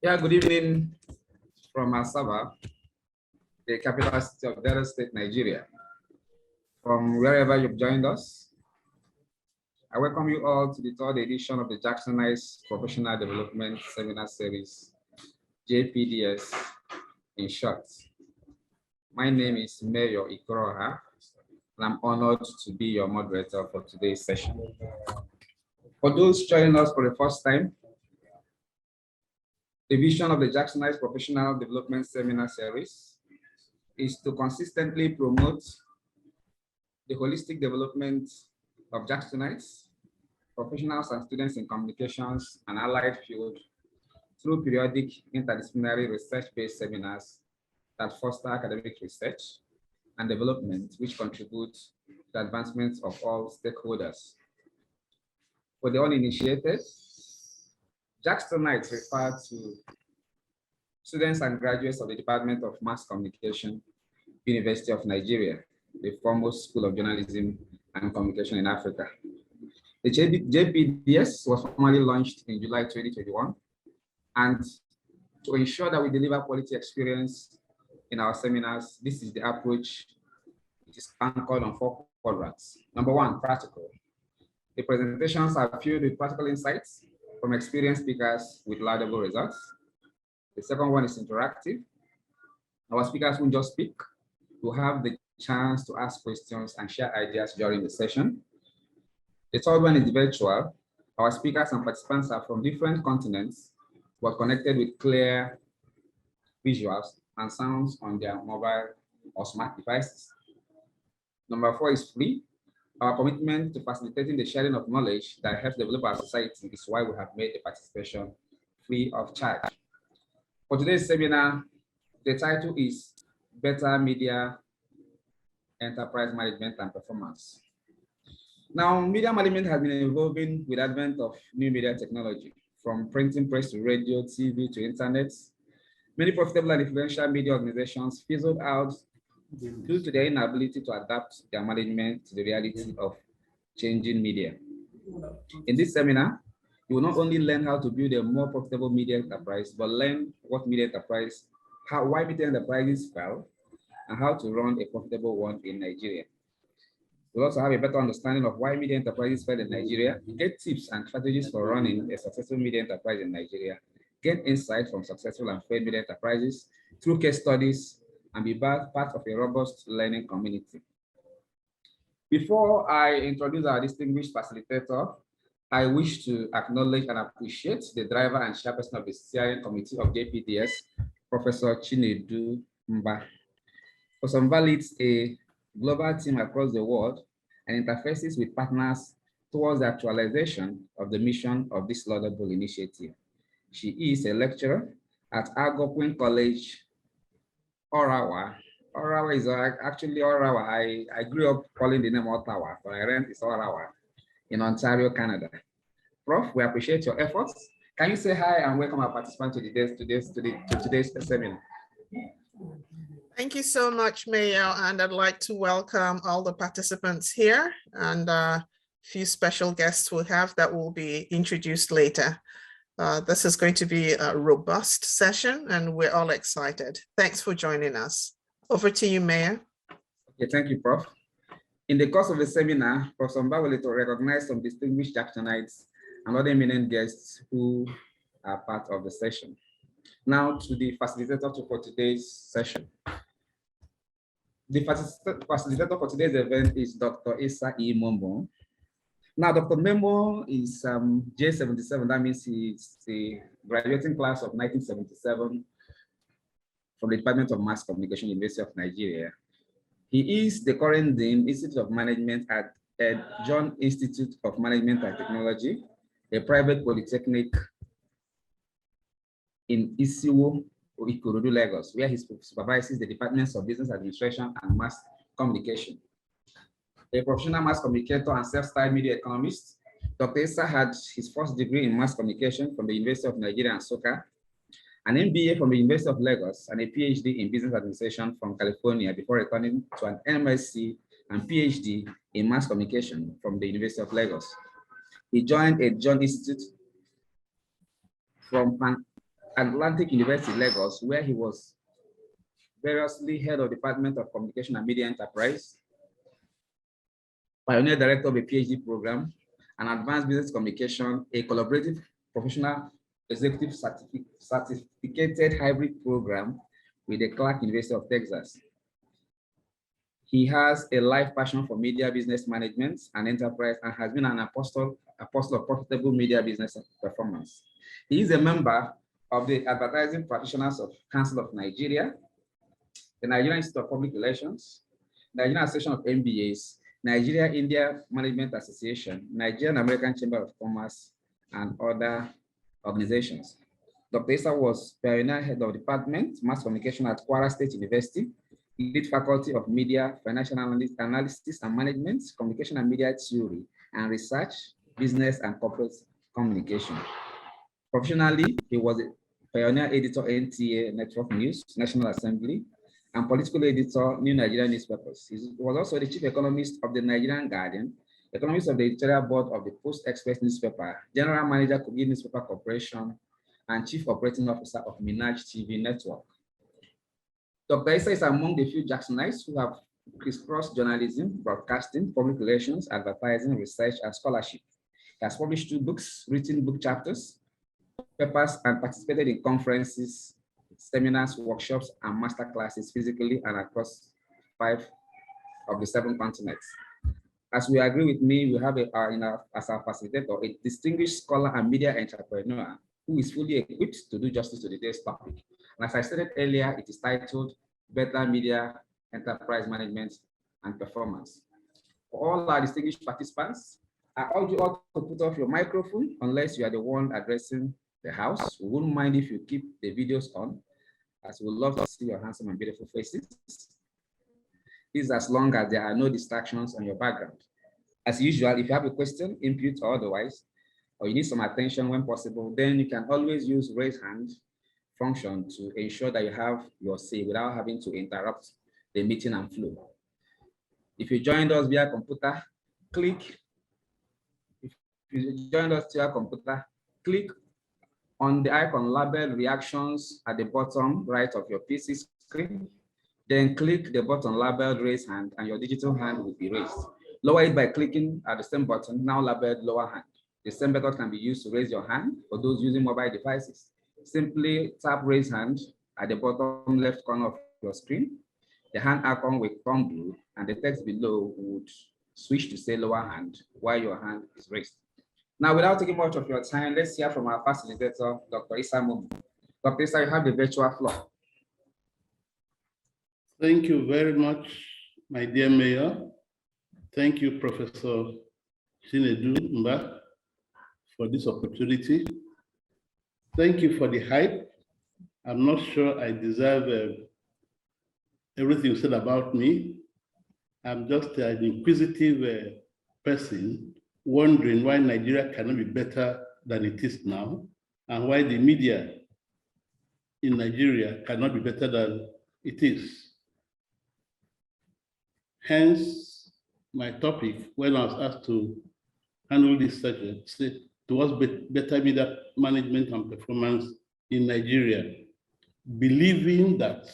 Yeah, good evening from Asaba, the capital city of Delta State, Nigeria. From wherever you've joined us, I welcome you all to the third edition of the Jacksonized Professional Development Seminar Series, JPDS in short. My name is Mayor Ikoroha, and I'm honored to be your moderator for today's session. For those joining us for the first time, the vision of the Jacksonized Professional Development Seminar Series is to consistently promote the holistic development of Jacksonites, professionals and students in communications and allied fields through periodic interdisciplinary research-based seminars that foster academic research and development, which contribute to the advancement of all stakeholders. For the uninitiated, Jacksonites refer to students and graduates of the Department of Mass Communication, University of Nigeria, the foremost school of journalism and communication in Africa. The JPDS was formally launched in July 2021, and to ensure that we deliver quality experience in our seminars, this is the approach. It is anchored on 4 quadrants. Number 1, practical. The presentations are filled with practical insights from experienced speakers with laudable results. The second one is interactive. Our speakers won't just speak, we'll have the chance to ask questions and share ideas during the session. The third one is virtual. Our speakers and participants are from different continents, but connected with clear visuals and sounds on their mobile or smart devices. Number 4 is free. Our commitment to facilitating the sharing of knowledge that helps develop our society is why we have made the participation free of charge. For today's seminar, the title is Better Media Enterprise Management and Performance. Now, media management has been evolving with the advent of new media technology, from printing press to radio, TV to internet. Many profitable and influential media organizations fizzled out due to their inability to adapt their management to the reality of changing media. In this seminar, you will not only learn how to build a more profitable media enterprise, but learn what media enterprise, why media enterprises fail, and how to run a profitable one in Nigeria. We'll also have a better understanding of why media enterprises fail in Nigeria, get tips and strategies for running a successful media enterprise in Nigeria, get insight from successful and failed media enterprises through case studies, and be part of a robust learning community. Before I introduce our distinguished facilitator, I wish to acknowledge and appreciate the driver and chairperson of the steering committee of JPDS, Professor Chinedu Mba. For some leads a global team across the world and interfaces with partners towards the actualization of the mission of this laudable initiative. She is a lecturer at Algonquin College, Orawa. Orawa is actually Orawa. I grew up calling the name Ottawa, but I learned it's Orawa in Ontario, Canada. Prof, we appreciate your efforts. Can you say hi and welcome our participants to today's seminar? Thank you so much, Mayor, and I'd like to welcome all the participants here and a few special guests we have that will be introduced later. This is going to be a robust session and we're all excited. Thanks for joining us. Over to you, Mayor. Okay, thank you, Prof. In the course of the seminar, Professor Mba will recognize some distinguished Jacksonites and other eminent guests who are part of the session. Now to the facilitator for today's session. The facilitator for today's event is Dr. Issa E. Mombo. Now, Dr. Memo is J77, that means he's the graduating class of 1977 from the Department of Mass Communication, University of Nigeria. He is the current Dean, Institute of Management at John Institute of Management and Technology, a private polytechnic in Isiwo, Ikorodu, Lagos, where he supervises the departments of business administration and mass communication. A professional mass communicator and self-styled media economist, Dr. Issa had his first degree in mass communication from the University of Nigeria and Soka, an MBA from the University of Lagos, and a PhD in business administration from California before returning to an MSc and PhD in mass communication from the University of Lagos. He joined a John Institute from Atlantic University, Lagos, where he was variously head of Department of Communication and Media Enterprise, pioneer director of a PhD program, and advanced business communication, a collaborative professional executive certificated hybrid program with the Clark University of Texas. He has a life passion for media business management and enterprise and has been an apostle of profitable media business performance. He is a member of the Advertising Practitioners of Council of Nigeria, the Nigerian Institute of Public Relations, Nigerian Association of MBAs, Nigeria India Management Association, Nigerian American Chamber of Commerce, and other organizations. Dr. Issa was pioneer head of department, mass communication at Kwara State University, lead faculty of media, financial analysis and management, communication and media theory, and research, business and corporate communication. Professionally, he was a pioneer editor NTA Network News, National Assembly, and political editor, New Nigerian Newspapers. He was also the chief economist of the Nigerian Guardian, economist of the editorial board of the Post Express newspaper, general manager, Kogi Newspaper Corporation, and chief operating officer of Minaj TV Network. Dr. Issa is among the few Jacksonites who have crisscrossed journalism, broadcasting, public relations, advertising, research, and scholarship. He has published 2 books, written book chapters, papers, and participated in conferences, seminars, workshops, and master classes physically and across 5 of the 7 continents. As we agree with me, we have as our facilitator a distinguished scholar and media entrepreneur who is fully equipped to do justice to today's topic. And as I stated earlier, it is titled Better Media Enterprise Management and Performance. For all our distinguished participants, I urge you all to put off your microphone unless you are the one addressing the house. We wouldn't mind if you keep the videos on, as we would love to see your handsome and beautiful faces. This is as long as there are no distractions on your background. As usual, if you have a question, input or otherwise, or you need some attention when possible, then you can always use raise hand function to ensure that you have your say without having to interrupt the meeting and flow. If you joined us via computer, click on the icon labeled reactions at the bottom right of your PC screen, then click the button labeled raise hand and your digital hand will be raised. Lower it by clicking at the same button now labeled lower hand. The same method can be used to raise your hand for those using mobile devices. Simply tap raise hand at the bottom left corner of your screen. The hand icon will turn blue and the text below would switch to say lower hand while your hand is raised. Now, without taking much of your time, let's hear from our facilitator, Dr. Issa Mumu. Dr. Issa, you have the virtual floor. Thank you very much, my dear Mayor. Thank you, Professor Chinedu Mba, for this opportunity. Thank you for the hype. I'm not sure I deserve everything you said about me. I'm just an inquisitive person wondering why Nigeria cannot be better than it is now, and why the media in Nigeria cannot be better than it is. Hence, my topic, when I was asked to handle this subject, towards better media management and performance in Nigeria, believing that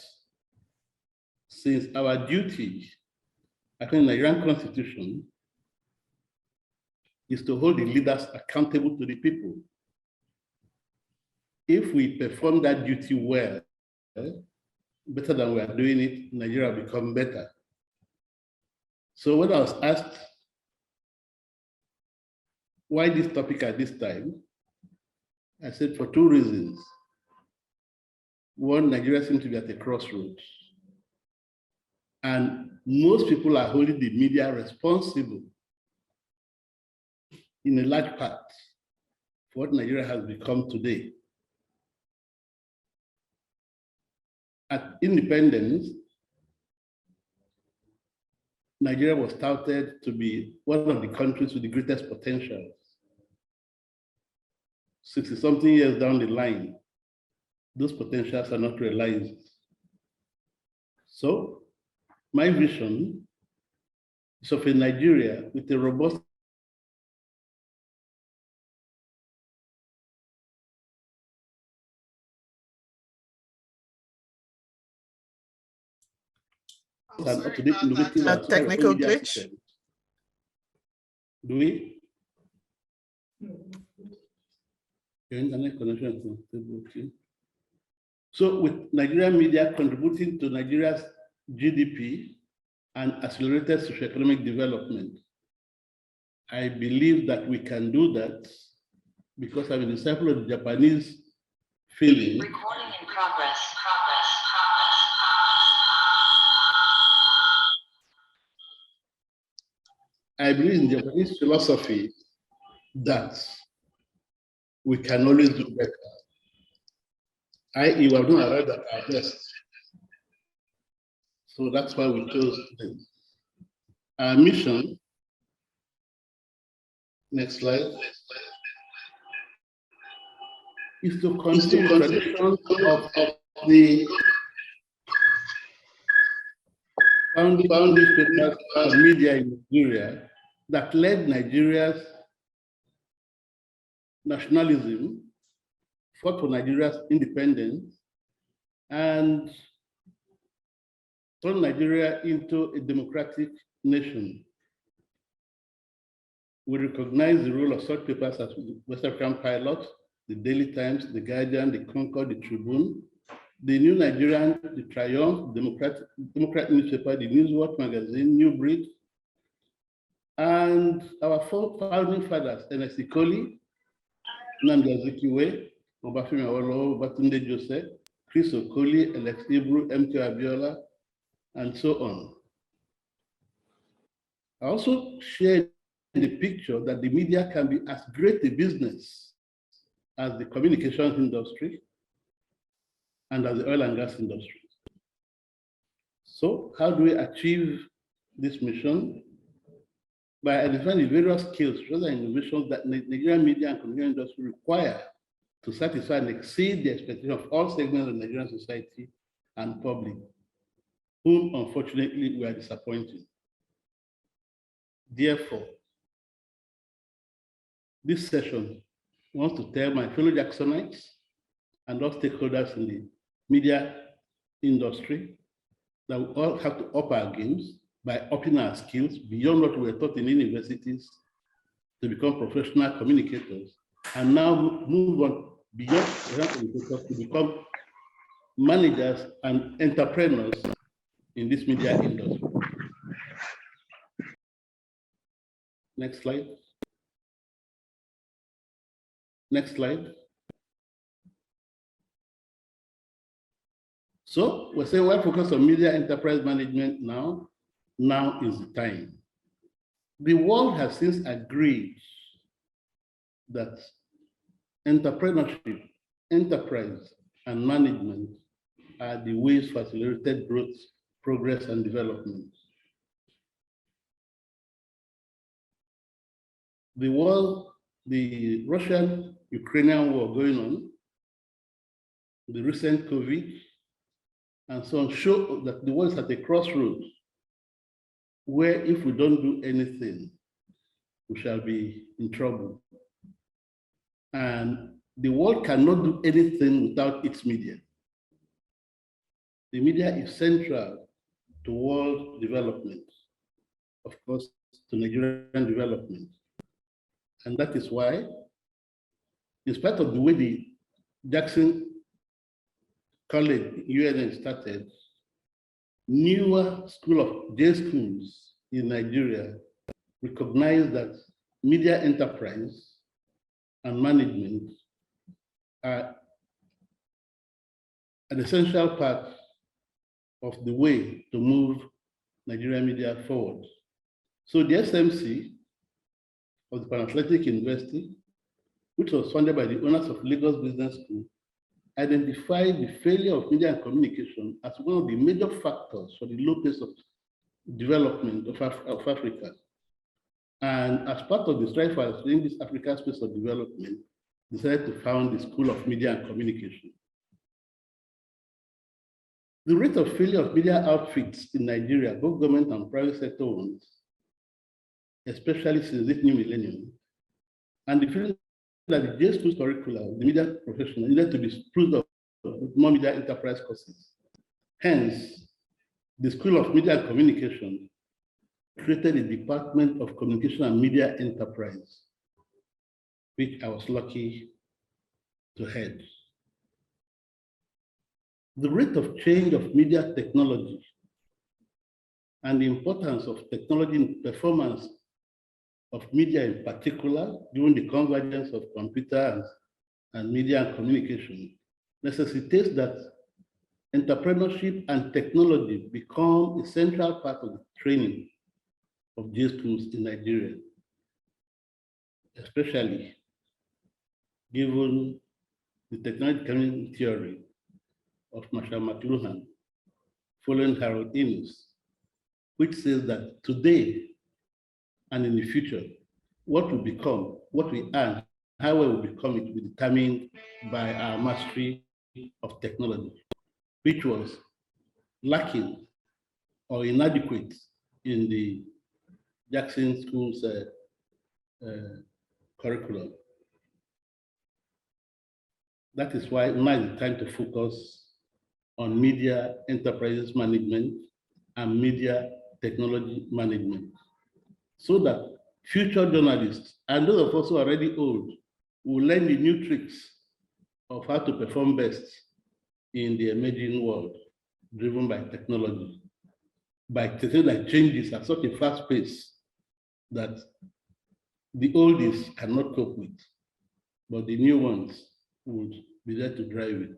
since our duty, according to the Nigerian Constitution, is to hold the leaders accountable to the people. If we perform that duty well, better than we are doing it, Nigeria will become better. So when I was asked why this topic at this time, I said for 2 reasons. One, Nigeria seems to be at a crossroads. And most people are holding the media responsible in a large part for what Nigeria has become today. At independence, Nigeria was touted to be one of the countries with the greatest potential. 60-something years down the line, those potentials are not realized. So, my vision is of a Nigeria with a robust and up-to-date innovative and technical media glitch. systems. Do we? Your internet connection is not stable, okay. So with Nigerian media contributing to Nigeria's GDP and accelerated socioeconomic development, I believe that we can do that because I'm a disciple of the Japanese feeling. Recording in progress. I believe in the Japanese philosophy that we can always do better. I.e., we have not arrived at our best. So that's why we chose this. Our mission, next slide, is to continue the tradition of the founding newspapers and media in Nigeria that led Nigeria's nationalism, fought for Nigeria's independence, and turned Nigeria into a democratic nation. We recognize the role of such papers as West African Pilot, the Daily Times, the Guardian, the Concord, the Tribune, the New Nigerian, the Triumph, Democrat newspaper, the Newswatch magazine, New Breed, and our four founding fathers, Ernest Ikoli, Nnamdi Azikiwe, Obafemi Awolowo, Babatunde Joseph, Chris Okoli, Alex Ibru, MK Abiola, and so on. I also shared the picture that the media can be as great a business as the communications industry and as the oil and gas industry. So how do we achieve this mission? By identifying the various skills, rather innovations that Nigerian media and communication industry require to satisfy and exceed the expectation of all segments of Nigerian society and public, whom unfortunately we are disappointing. Therefore, this session wants to tell my fellow Jacksonites and all stakeholders in the media industry that we all have to up our games by upping our skills beyond what we were taught in universities to become professional communicators, and now move on beyond communicators to become managers and entrepreneurs in this media industry. Next slide. Next slide. So we're saying we're focused on media enterprise management now. Now is the time. The world has since agreed that entrepreneurship, enterprise, and management are the ways for accelerated growth, progress, and development. The Russian-Ukrainian war going on, the recent COVID, and so on, show that the world is at a crossroads where if we don't do anything, we shall be in trouble. And the world cannot do anything without its media. The media is central to world development, of course, to Nigerian development. And that is why, in spite of the way the Jackson College, UNN started, newer day schools in Nigeria recognize that media enterprise and management are an essential part of the way to move Nigerian media forward. So the SMC of the Pan-Atlantic University, which was funded by the owners of Lagos Business School, identified the failure of media and communication as one of the major factors for the low pace of development of Africa. And as part of the strive for in this African space of development, decided to found the School of Media and Communication. The rate of failure of media outfits in Nigeria, both government and private sector ones, especially since this new millennium, and the feeling that the J School curricula, the media professional, needed to be spruced up with more media enterprise courses. Hence, the School of Media and Communication created a Department of Communication and Media Enterprise, which I was lucky to head. The rate of change of media technology and the importance of technology in performance of media in particular, during the convergence of computers and media and communication, necessitates that entrepreneurship and technology become a central part of the training of J schools in Nigeria, especially given the technological theory of Marshall McLuhan, following Harold Innis, which says that today and in the future, what we become, what we earn, how we will become, it will be determined by our mastery of technology, which was lacking or inadequate in the Jackson School's curriculum. That is why now is the time to focus on media enterprises management and media technology management, so that future journalists and those of us who are already old will learn the new tricks of how to perform best in the emerging world driven by technology, by technology that changes at such a fast pace that the oldies cannot cope with, but the new ones would be there to drive it.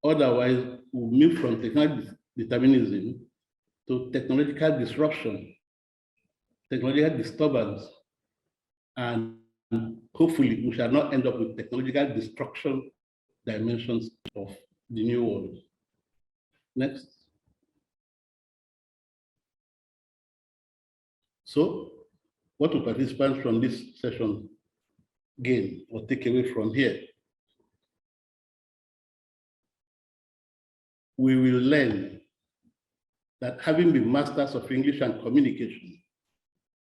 Otherwise, we'll move from technological determinism to technological disruption, technological disturbance, and hopefully we shall not end up with technological destruction dimensions of the new world. Next. So, what do participants from this session gain or take away from here? We will learn that having been masters of English and communication,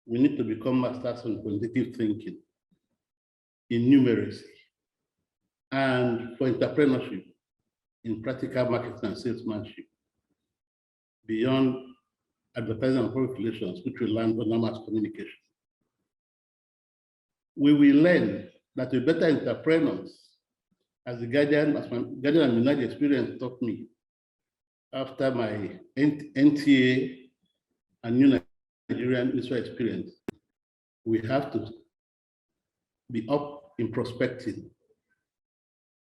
we need to become masters in quantitative thinking, in numeracy, and for entrepreneurship, in practical marketing and salesmanship, beyond advertising and public relations, which we learn on mass communication. We will learn that we're better entrepreneurs, as my Guardian and Minaj experience taught me after my NTA and New Nigerian Israel experience. We have to be up in prospecting.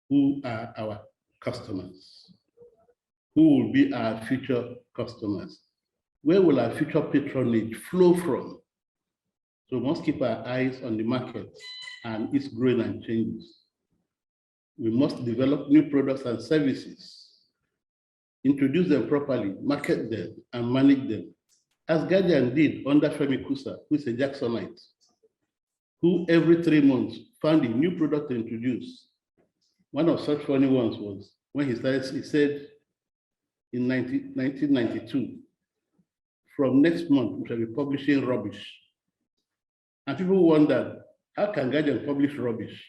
Who are our customers? Who will be our future customers? Where will our future patronage flow from? So we must keep our eyes on the market and its growing and changes. We must develop new products and services, introduce them properly, market them, and manage them, as Guardian did under Femi Kusa, who is a Jacksonite, who every 3 months found a new product to introduce. One of such funny ones was when he said in 1992, from next month, we shall be publishing rubbish. And people wondered, how can Guardian publish rubbish?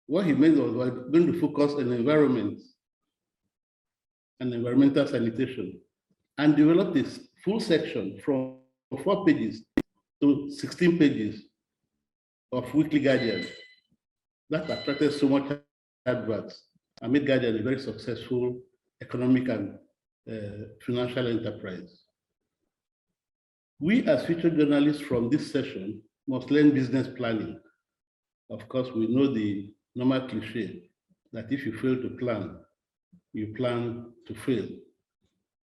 What he meant was we're going to focus on the environment and environmental sanitation, and develop this full section from 4 pages to 16 pages of Weekly Guardian. That attracted so much adverts and made Guardian a very successful economic and financial enterprise. We as future journalists from this session must learn business planning. Of course, we know the normal cliche that if you fail to plan, you plan to fail.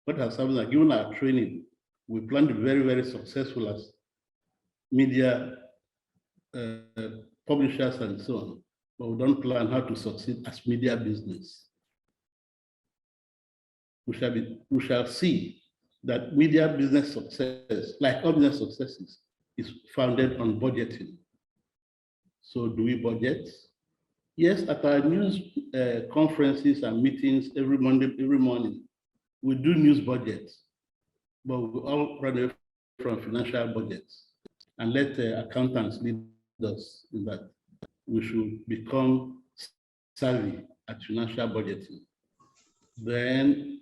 What has happened is, given our training, we plan to be very, very successful as media publishers and so on, but we don't plan how to succeed as media business. We shall see that media business success, like all business successes, is founded on budgeting. So do we budget? Yes, at our news conferences and meetings every morning, we do news budgets, but we all run away from financial budgets and let accountants lead us in that. We should become savvy at financial budgeting. Then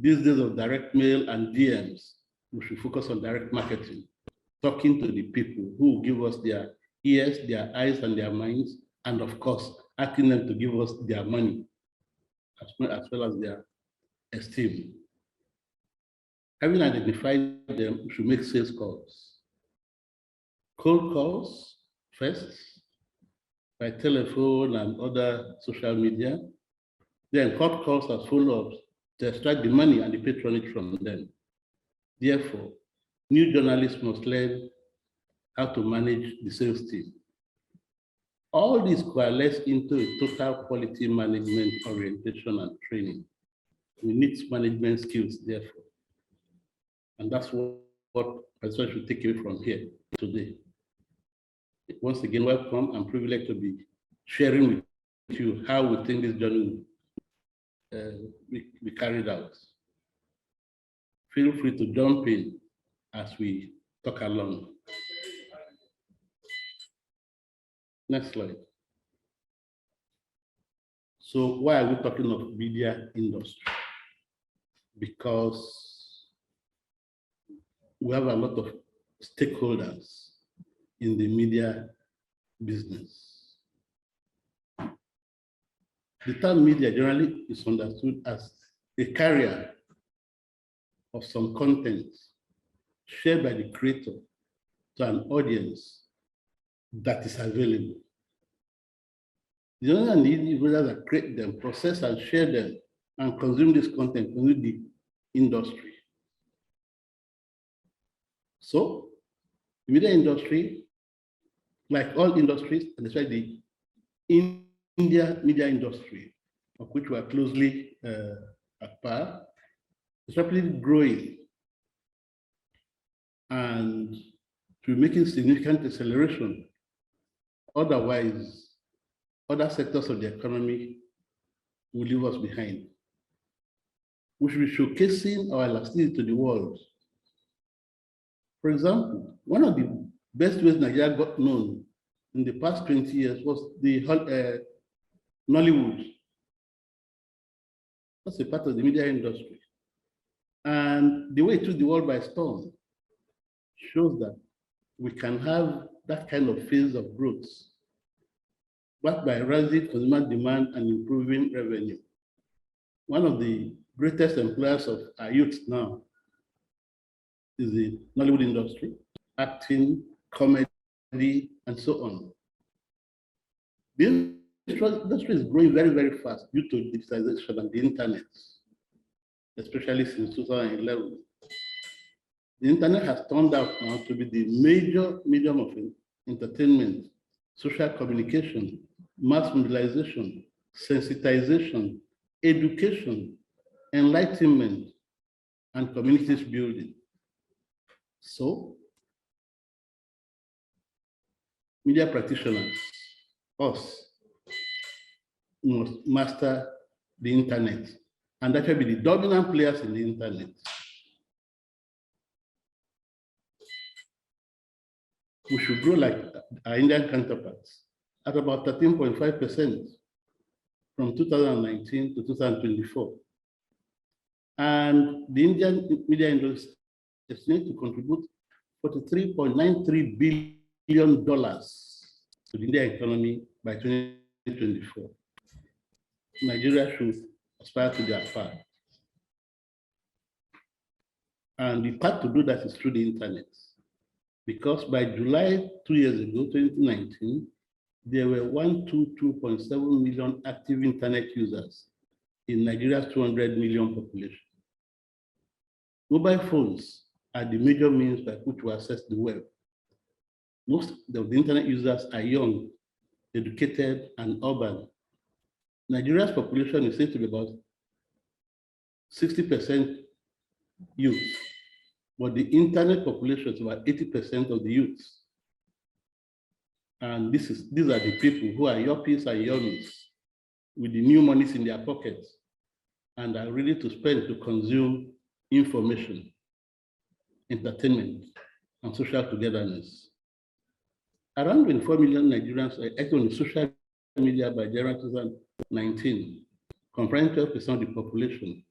these days of direct mail and DMs, we should focus on direct marketing, talking to the people who give us their ears, their eyes, and their minds, and of course, asking them to give us their money, as well as their esteem. Having identified them, we should make sales calls. Cold calls first, by telephone and other social media. Then hot calls as follow-ups to extract the money and the patronage from them. Therefore, new journalists must learn how to manage the sales team. All these coalesce into a total quality management orientation and training. We need management skills, therefore. And that's what I should take away from here today. Once again, welcome. I'm privileged to be sharing with you how we think this journey will be carried out. Feel free to jump in as we talk along. Next slide. So why are we talking of media industry? Because we have a lot of stakeholders in the media business. The term media generally is understood as a carrier of some content shared by the creator to an audience that is available. The only and the individuals that create them, process and share them, and consume this content within the industry. So, the media industry, like all industries, and especially the India media industry, of which we are closely at par, is rapidly growing and to be making significant acceleration. Otherwise, other sectors of the economy will leave us behind. We should be showcasing our elasticity to the world. For example, one of the best ways Nigeria got known in the past 20 years was the Nollywood. That's a part of the media industry. And the way it took the world by storm shows that we can have that kind of phase of growth, backed by rising consumer demand and improving revenue. One of the greatest employers of our youth now is the Nollywood industry, acting, comedy, and so on. The industry is growing very, very fast due to digitization and the internet, especially since 2011. The internet has turned out now to be the major medium of entertainment, social communication, mass mobilization, sensitization, education, enlightenment, and communities building. So, media practitioners, us, must master the internet, and that will be the dominant players in the internet. We should grow like our Indian counterparts at about 13.5% from 2019 to 2024. And the Indian media industry is estimated to contribute $43.93 billion to the Indian economy by 2024. Nigeria should aspire to their part. And the path to do that is through the internet. Because by July 2 years ago, 2019, there were 122.7 million active internet users in Nigeria's 200 million population. Mobile phones are the major means by which we access the web. Most of the internet users are young, educated, and urban. Nigeria's population is said to be about 60% youth, but the internet population is about 80% of the youth. And these are the people who are yuppies and yummies with the new monies in their pockets and are ready to spend to consume information, entertainment, and social togetherness. Around 24 million Nigerians are active on social media by January 2019, comprising 12% of the population.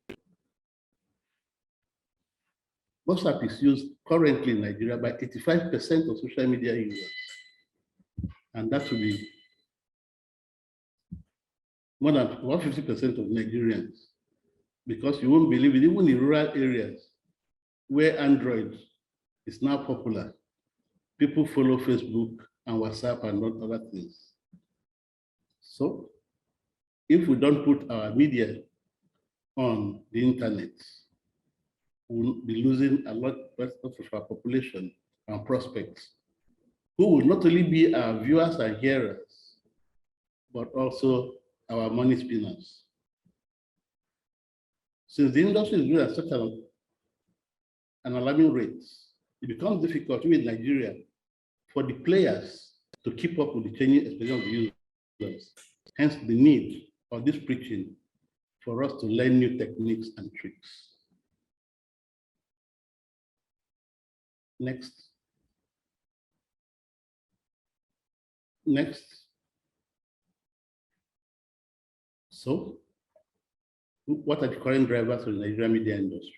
WhatsApp is used currently in Nigeria by 85% of social media users. And that will be more than 150% of Nigerians, because you won't believe it, even in rural areas where Android is now popular, people follow Facebook and WhatsApp and not other things. So if we don't put our media on the internet, we'll be losing a lot of our population and prospects, who will not only be our viewers and hearers, but also our money spinners. Since the industry is growing at such an alarming rate, it becomes difficult in Nigeria for the players to keep up with the changing expectations of the users. Hence the need of this preaching for us to learn new techniques and tricks. Next. Next. So, what are the current drivers of the Nigerian media industry?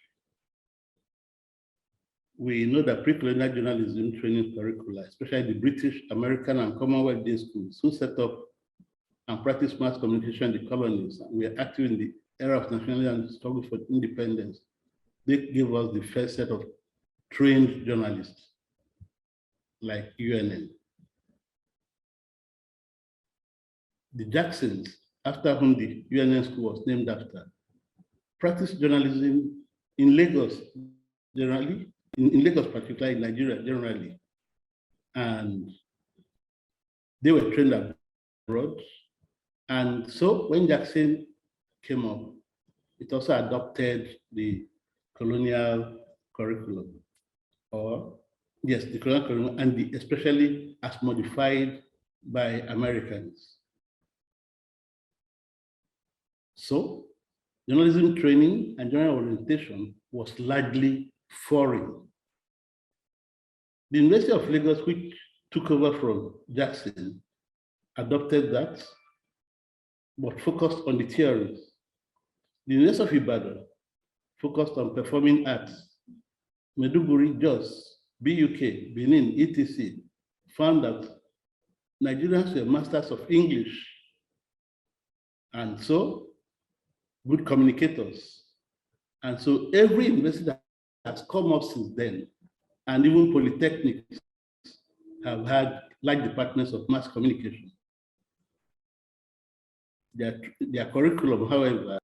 We know that pre-colonial journalism training curricula, especially the British, American, and Commonwealth day schools, who set up and practice mass communication in the colonies, and we are active in the era of nationalism and struggle for independence. They gave us the first set of trained journalists, like UNN. The Jacksons, after whom the UNN school was named after, practiced journalism in Lagos generally, in Lagos particularly, in Nigeria generally. And they were trained abroad. And so when Jackson came up, it also adopted the colonial curriculum, or yes, the colonial curriculum, and especially as modified by Americans. So journalism training and general orientation was largely foreign. The University of Lagos, which took over from Jackson, adopted that, but focused on the theories. The University of Ibadan focused on performing arts. Maiduguri, Jos, BUK, Benin, etc. found that Nigerians were masters of English, and so good communicators. And so every university that has come up since then, and even polytechnics, have had like departments of mass communication. Their curriculum, however,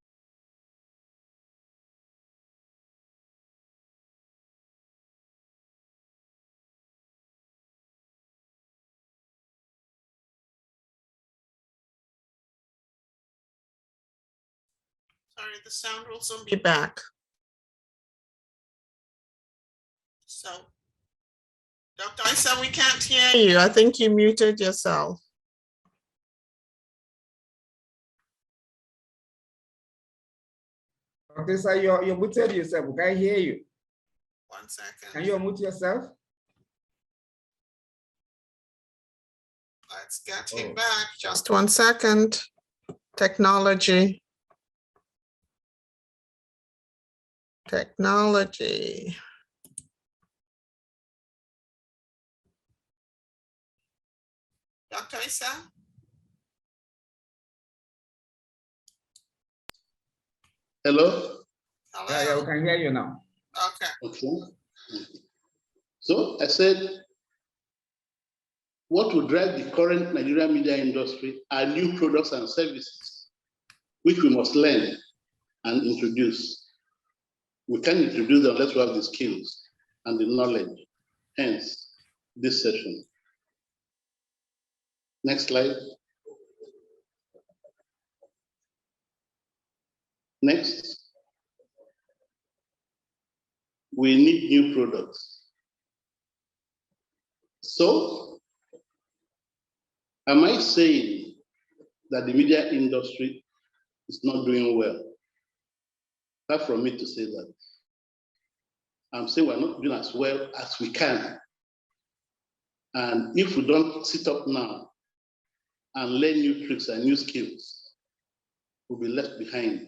Sorry, the sound will soon be back. So, Dr. Isa, we can't hear you. I think you muted yourself. Dr. Isa, you muted yourself. We can't hear you. 1 second. Can you unmute yourself? Let's get him back. Just 1 second. Technology. Technology. Dr. Isa? hello? Hello? Yeah, we can hear you now. Okay. Okay. So I said, what will drive the current Nigerian media industry are new products and services, which we must learn and introduce. We can't introduce them unless we have the skills and the knowledge, hence this session. Next slide. Next. We need new products. So, am I saying that the media industry is not doing well? Far from me to say that. I'm saying we're not doing as well as we can. And if we don't sit up now and learn new tricks and new skills, we'll be left behind.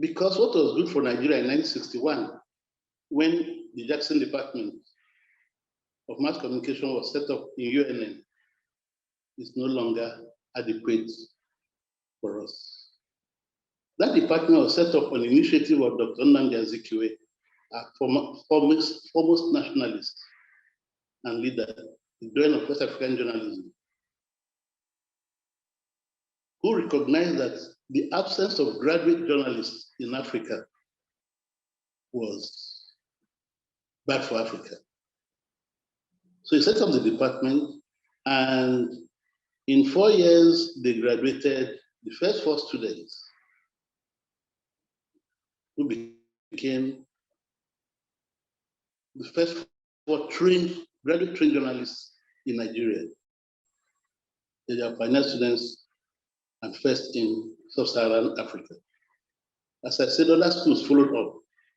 Because what was good for Nigeria in 1961 when the Jackson Department of Mass Communication was set up in UNN is no longer adequate for us. That department was set up on the initiative of Dr. Nnamdi Azikiwe, a foremost nationalist and leader, the dawn of West African journalism, who recognized that the absence of graduate journalists in Africa was bad for Africa. So he set up the department, and in 4 years, they graduated the first 4 students who became the first 4 graduate trained journalists in Nigeria. They are pioneer students and first in sub-Saharan Africa. As I said, other schools followed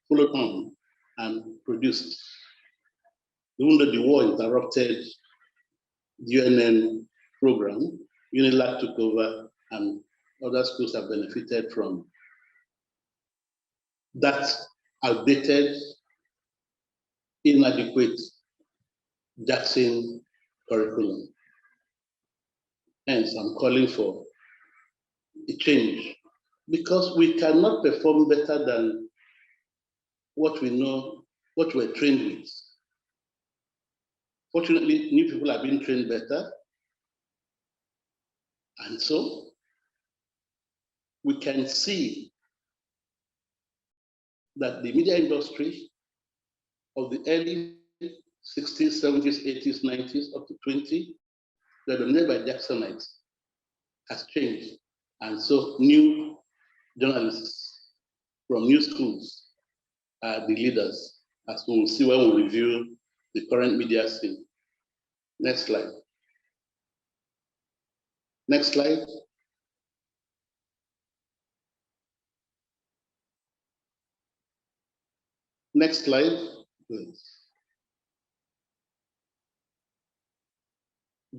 on and produced. Even though the war interrupted the UNN program, UNILAG took over and other schools have benefited from that outdated, inadequate Jackson curriculum. Hence, I'm calling for a change, because we cannot perform better than what we know, what we're trained with. Fortunately, new people are being trained better. And so we can see that the media industry of the early 60s, 70s, 80s, 90s, up to 20, that were made by Jacksonites, has changed. And so new journalists from new schools are the leaders, as we will see when we review the current media scene. Next slide. Next slide. Next slide, please.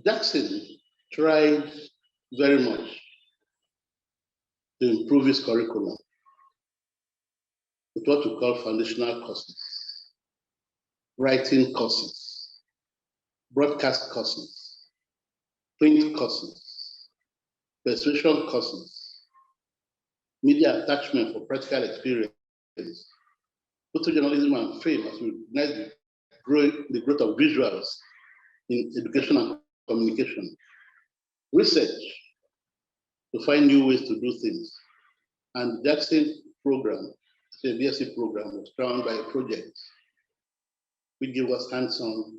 Jackson tried very much to improve his curriculum with what we call foundational courses, writing courses, broadcast courses, print courses, persuasion courses, media attachment for practical experience, photojournalism and fame, as we recognize the growth of visuals in education and communication, research to find new ways to do things. And the Jackson program, the BSc program, was crowned by a project which gave us hands-on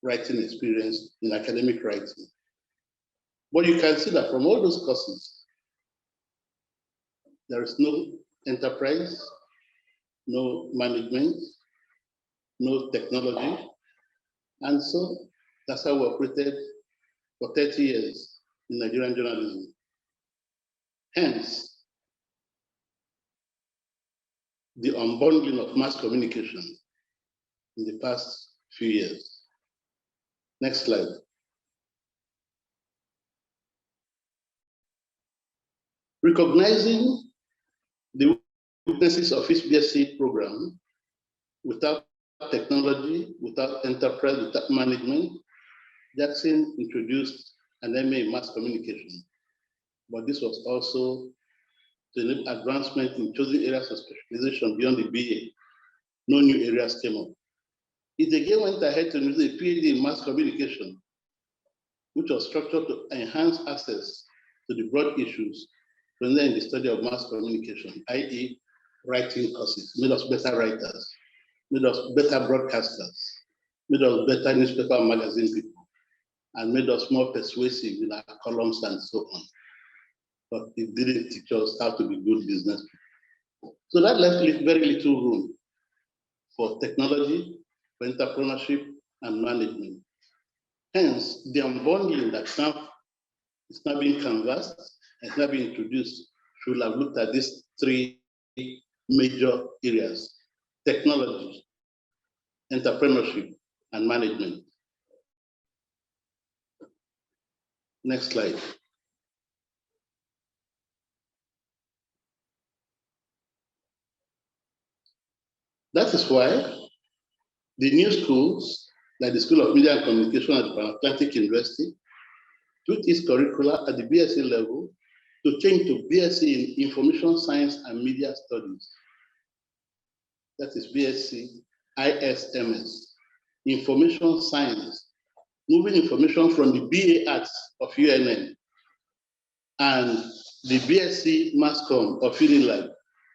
writing experience in academic writing. But you can see that from all those courses, there is no enterprise, no management, no technology. And so that's how we operated for 30 years in Nigerian journalism. Hence, the unbundling of mass communication in the past few years. Next slide. Recognizing the weaknesses of his BSc program, without technology, without enterprise, without management, Jackson introduced an MA in mass communication. But this was also to enable advancement in chosen areas of specialization beyond the BA. No new areas came up. It again went ahead to do a PhD in mass communication, which was structured to enhance access to the broad issues present in the study of mass communication, i.e. writing courses, made us better writers, made us better broadcasters, made us better newspaper and magazine people, and made us more persuasive in our columns and so on. But it didn't teach us how to be good business people. So that left very little room for technology, for entrepreneurship, and management. Hence, the unbundling that now is now being canvassed, has now been introduced, should have looked at these 3 major areas: technology, entrepreneurship, and management. Next slide. That is why the new schools, like the School of Media and Communication at the Pan-Atlantic University, took its curricula at the BSc level to change to BSc in Information Science and Media Studies. That is BSc ISMS, Information Science, moving information from the BA Arts of UNN and the BSc Mass Comm of Unilag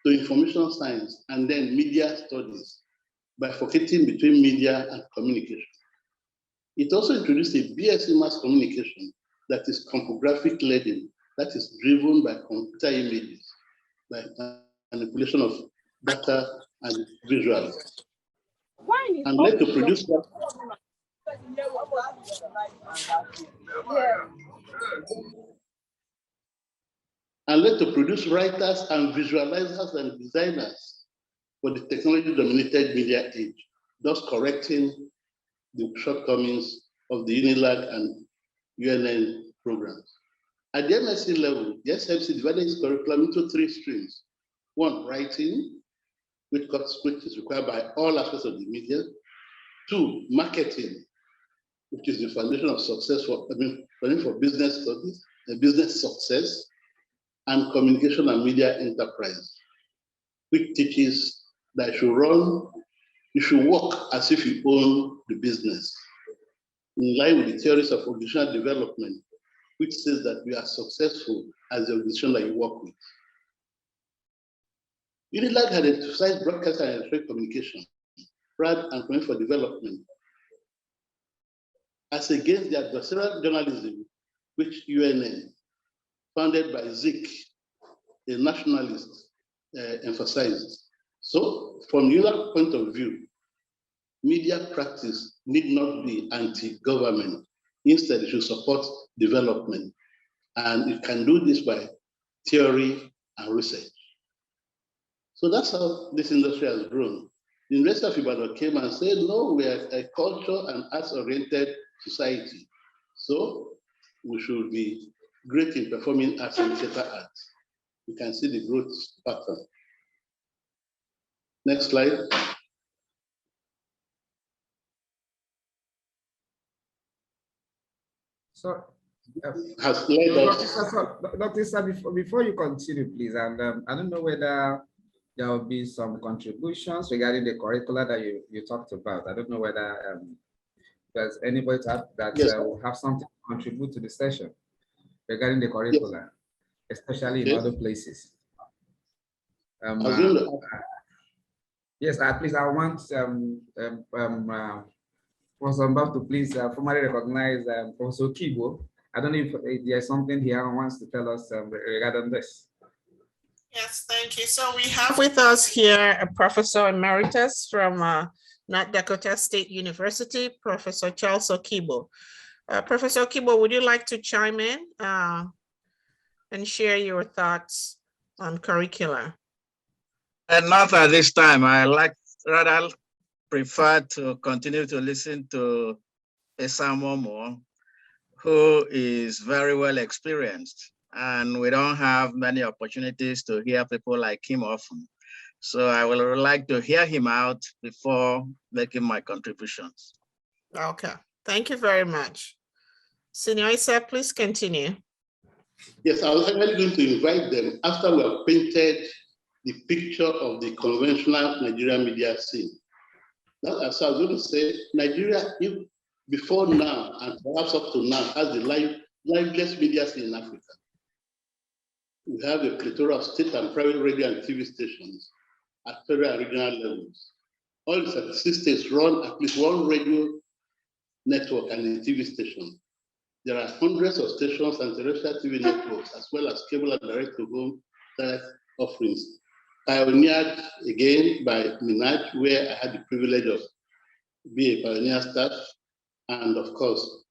to Information Science and then Media Studies, bifurcating between media and communication. It also introduced a BSc Mass Communication that is compographic learning, that is driven by computer images, by manipulation of data and visuals, and led to produce writers and visualizers and designers for the technology-dominated media age, thus correcting the shortcomings of the UNILAG and UNN programs. At the MSc level, the SMC divided its curriculum into 3 streams. 1, writing, which is required by all aspects of the media. 2, marketing, which is the foundation of success for business studies, business success, and communication and media enterprise, which teaches that you should work as if you own the business, in line with the theories of organizational development, which says that you are successful as the organization that you work with. UNILAG had emphasized broadcast and electronic communication, rather and coming for development, as against the adversarial journalism, which UNN, founded by Zik, a nationalist, emphasized. So, from UNILAG point of view, media practice need not be anti-government. Instead, it should support development. And it can do this by theory and research. So that's how this industry has grown. The University of Ibadan came and said, no, we are a culture and arts-oriented society. So we should be great in performing arts and theater arts. You can see the growth pattern. Next slide. So, has led us. Dr. Sir, before you continue, please, and I don't know whether there will be some contributions regarding the curricula that you talked about. I don't know whether there's anybody that Yes. will have something to contribute to the session regarding the curricula, yes, especially in other places. Yes, please, I want Professor Mbaf to please formally recognize Professor Kibo. I don't know if there's something here wants to tell us regarding this. Yes, thank you. So we have with us here a Professor Emeritus from North Dakota State University, Professor Charles Okibo. Professor Okibo, would you like to chime in and share your thoughts on curricula? Not at this time. I rather prefer to continue to listen to Esa Momo, who is very well experienced. And we don't have many opportunities to hear people like him often. So I would like to hear him out before making my contributions. Okay, thank you very much. Senior Isa, please continue. Yes, I was actually going to invite them after we have painted the picture of the conventional Nigerian media scene. Now, as I was going to say, Nigeria, before now, and perhaps up to now, has the liveliest media scene in Africa. We have a plethora of state and private radio and TV stations at federal and regional levels. All the 36 states run at least one radio network and a TV station. There are hundreds of stations and terrestrial TV networks, as well as cable and direct-to-home offerings. Pioneered again by Minaj, where I had the privilege of being a pioneer staff, and of course,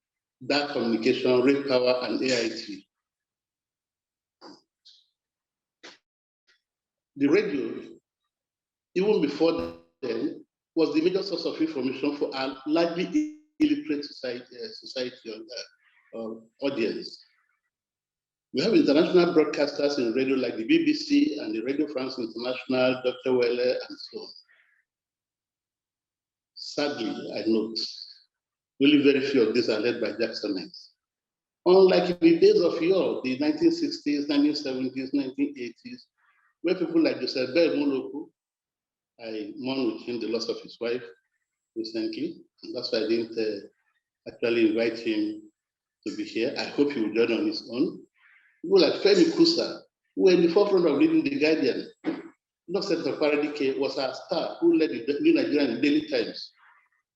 Dark Communication, Red Power, and AIT. The radio, even before then, was the major source of information for a largely illiterate society audience. We have international broadcasters in radio like the BBC and the Radio France International, Dr. Welle, and so on. sadly, I note, only very few of these are led by Jacksonites. Unlike in the days of yore, the 1960s, 1970s, 1980s, where people like Joseph Bell Moloku, I mourn with him the loss of his wife recently, and that's why I didn't actually invite him to be here. I hope he will join on his own. People like Femi Kusa, who were in the forefront of leading The Guardian. Dr. Paradike was our star who led the New Nigerian Daily Times.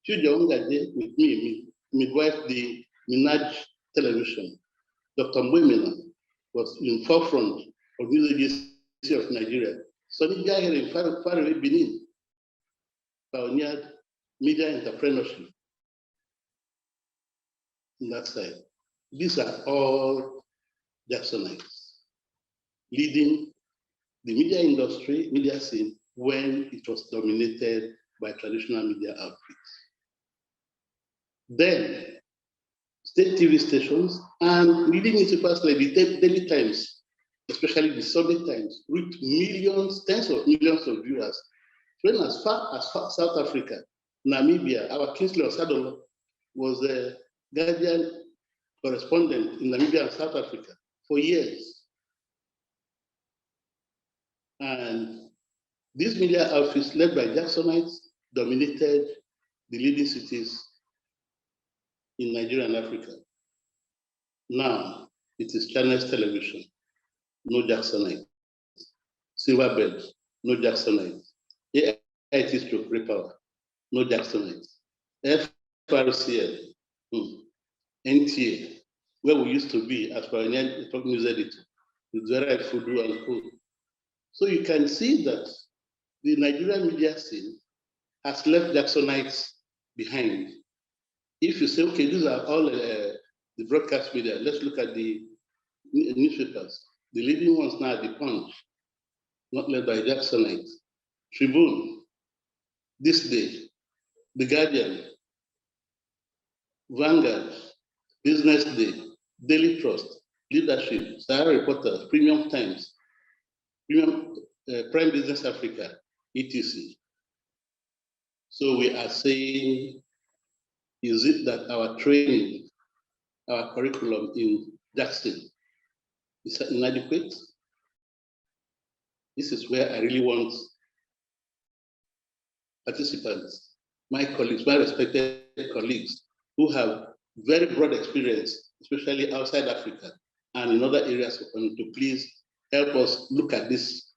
Chuja Ongaje with me, midwife the Minaj Television. Dr. Mbemina was in forefront of News Agency of Nigeria. Sonny Gaher in Faraway Benin pioneered media entrepreneurship on that side. These are all Jacksonites leading the media industry, media scene, when it was dominated by traditional media outfits. Then, state TV stations and leading newspapers like the Daily Times, especially the Sunday Times, reached millions, tens of millions of viewers. When as far as South Africa, Namibia, our Kingsley Osadolo was the Guardian correspondent in Namibia and South Africa for years. And these media outfits led by Jacksonites dominated the leading cities in Nigeria and Africa. Now, it is Channels Television, no Jacksonite. Silverbird, no Jacksonite. AIT stroke Repower, no Jacksonite. FRCL, NTA, where we used to be as pioneer talk news editor, with Zara Fudu and Co. So you can see that the Nigerian media scene has left Jacksonites behind. If you say, okay, these are all the broadcast media, let's look at the newspapers. The leading ones now are the Punch, not led by Jacksonites. Tribune, This Day, The Guardian, Vanguard, Business Day, Daily Trust, Leadership, Sahara Reporters, Premium Times, Prime Business Africa, etc. So we are saying, is it that our training, our curriculum in Jackson is inadequate? This is where I really want participants, my colleagues, my respected colleagues, who have very broad experience, especially outside Africa and in other areas of country, to please help us look at this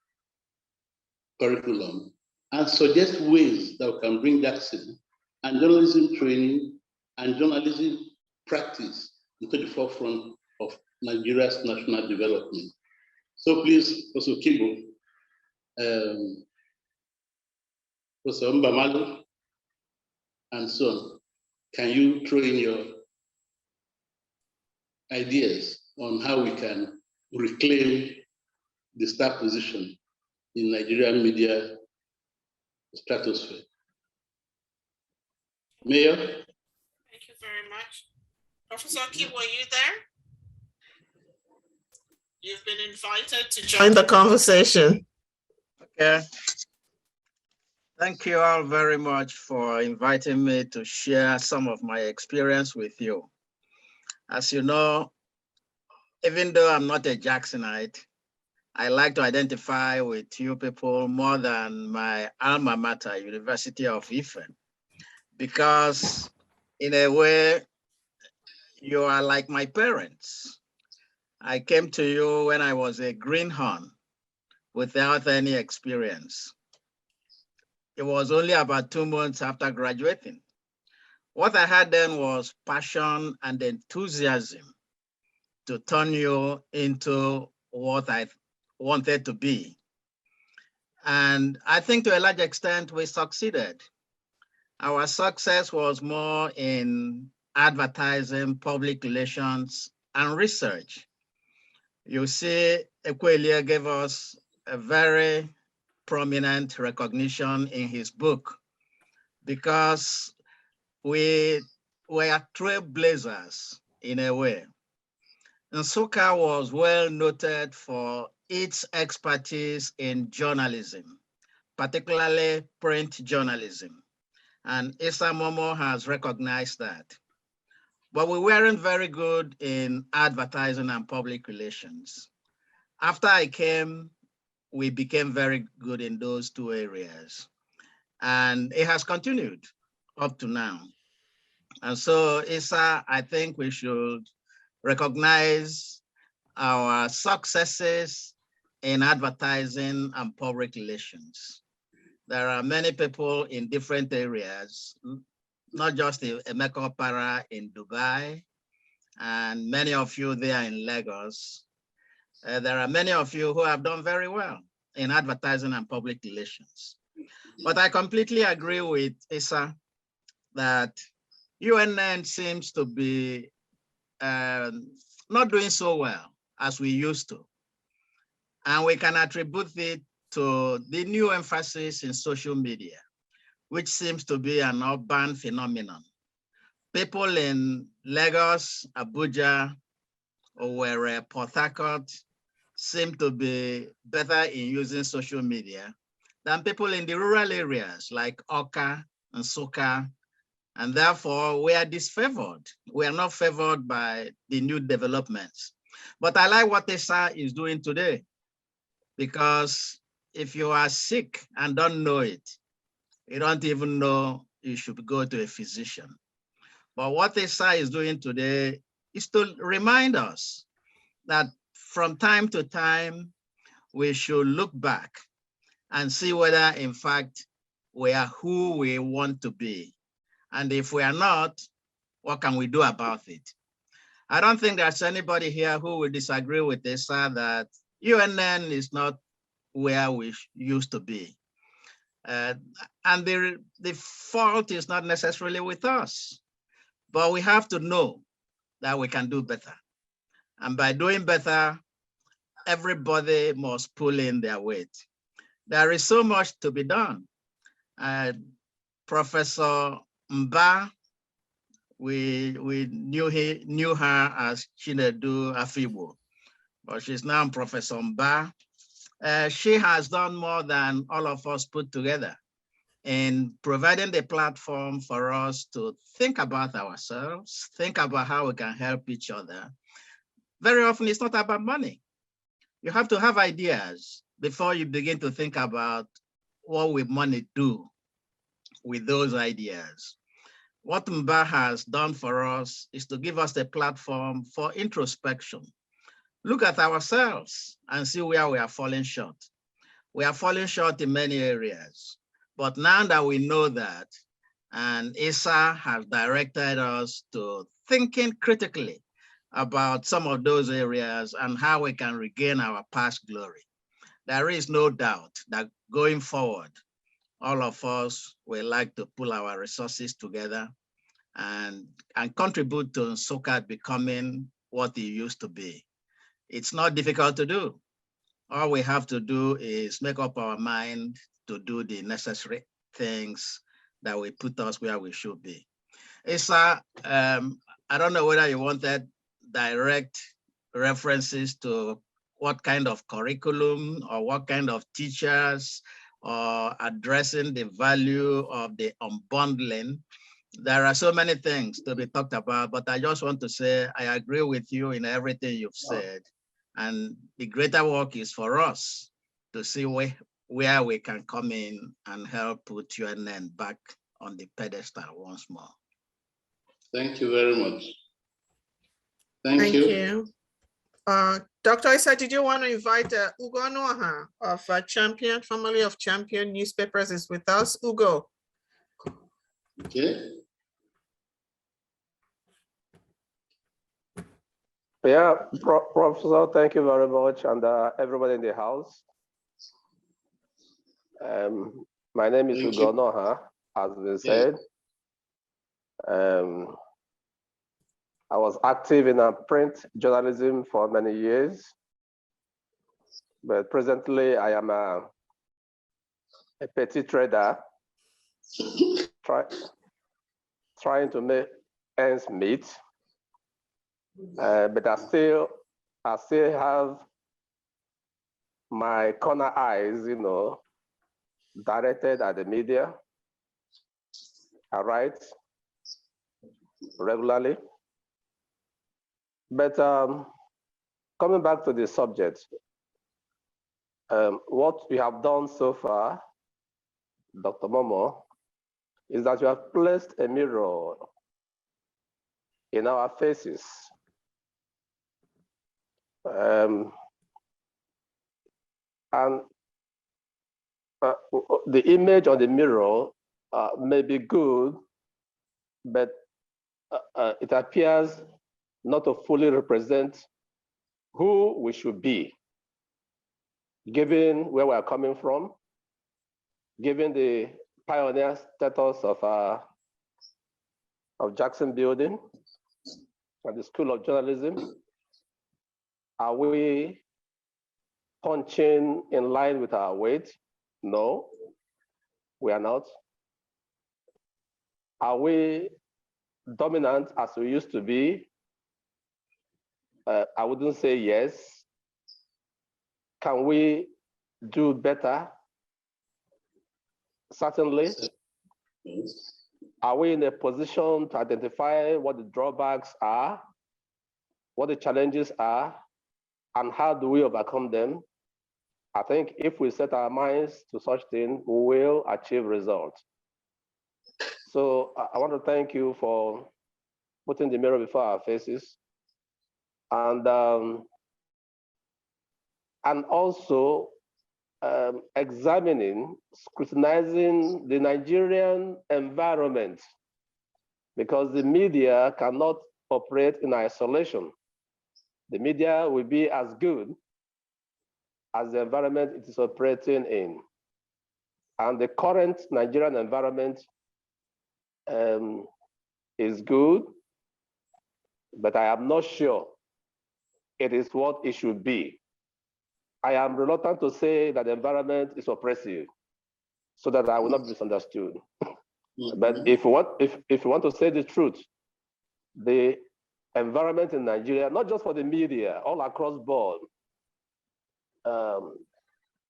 curriculum and suggest ways that we can bring Jackson and journalism training and journalism practice into the forefront of Nigeria's national development. So please, Professor Kibo, Professor Mbamalu, and so on, can you throw in your ideas on how we can reclaim the star position in Nigerian media stratosphere? Mayor? Thank you very much. Professor Kibo, are you there? You've been invited to join the conversation. Okay. Thank you all very much for inviting me to share some of my experience with you. As you know, even though I'm not a Jacksonite, I like to identify with you people more than my alma mater, University of Ife, because in a way, you are like my parents. I came to you when I was a greenhorn without any experience. It was only about 2 months after graduating. What I had then was passion and enthusiasm to turn you into what I wanted to be. And I think to a large extent, we succeeded. Our success was more in advertising, public relations, and research. You see, Ekwelia gave us a very prominent recognition in his book because we were trailblazers in a way. Nsukka was well noted for its expertise in journalism, particularly print journalism. And Issa Momo has recognized that. But we weren't very good in advertising and public relations. After I came, we became very good in those two areas. And it has continued up to now. And so, Issa, I think we should recognize our successes in advertising and public relations. There are many people in different areas, not just Emeka Opara in Dubai, and many of you there in Lagos. There are many of you who have done very well in advertising and public relations. But I completely agree with Issa that UNN seems to be not doing so well as we used to. And we can attribute it to the new emphasis in social media, which seems to be an urban phenomenon. People in Lagos, Abuja, or Port Harcourt seem to be better in using social media than people in the rural areas like Oka and Soka. And therefore, we are disfavored. We are not favored by the new developments. But I like what Issa is doing today, because if you are sick and don't know it, you don't even know you should go to a physician. But what Issa is doing today is to remind us that from time to time, we should look back and see whether, in fact, we are who we want to be. And if we are not, what can we do about it? I don't think there's anybody here who will disagree with Issa that UNN is not where we used to be. And the fault is not necessarily with us, but we have to know that we can do better. And by doing better, everybody must pull in their weight. There is so much to be done. Professor Mba, we knew her as Chinedu Afibo, but she's now Professor Mba. She has done more than all of us put together in providing the platform for us to think about ourselves, think about how we can help each other. Very often it's not about money. You have to have ideas before you begin to think about what will money do with those ideas. What Mba has done for us is to give us a platform for introspection. Look at ourselves and see where we are falling short. We are falling short in many areas, but now that we know that, and Issa has directed us to thinking critically about some of those areas and how we can regain our past glory, there is no doubt that going forward, all of us will like to pull our resources together and contribute to Nsukka becoming what it used to be. It's not difficult to do. All we have to do is make up our mind to do the necessary things that will put us where we should be. Issa, I don't know whether you wanted direct references to what kind of curriculum or what kind of teachers or addressing the value of the unbundling. There are so many things to be talked about, but I just want to say I agree with you in everything you've said. And the greater work is for us to see where we can come in and help put UNN back on the pedestal once more. Thank you very much. Thank you. Dr. Issa, did you want to invite Ugo Noha of Champion, family of Champion Newspapers is with us. Ugo. Okay. Yeah, Professor, thank you very much, and everybody in the house. My name is Ugo Noha, as we said. I was active in print journalism for many years, but presently I am a petty trader trying to make ends meet. But I still have my corner eyes, directed at the media. I write regularly. But coming back to the subject, what we have done so far, Dr. Momo, is that you have placed a mirror in our faces. And the image on the mirror may be good, but it appears not to fully represent who we should be, given where we are coming from, given the pioneer status of Jackson Building and the School of Journalism. Are we punching in line with our weight? No, we are not. Are we dominant as we used to be? I wouldn't say yes. Can we do better? Certainly. Are we in a position to identify what the drawbacks are, what the challenges are, and how do we overcome them? I think if we set our minds to such things, we will achieve results. So I want to thank you for putting the mirror before our faces, and also examining, scrutinizing the Nigerian environment, because the media cannot operate in isolation. The media will be as good as the environment it is operating in. And the current Nigerian environment is good, but I am not sure it is what it should be. I am reluctant to say that the environment is oppressive, so that I will not be misunderstood. But if you want to say the truth, the environment in Nigeria, not just for the media, all across board,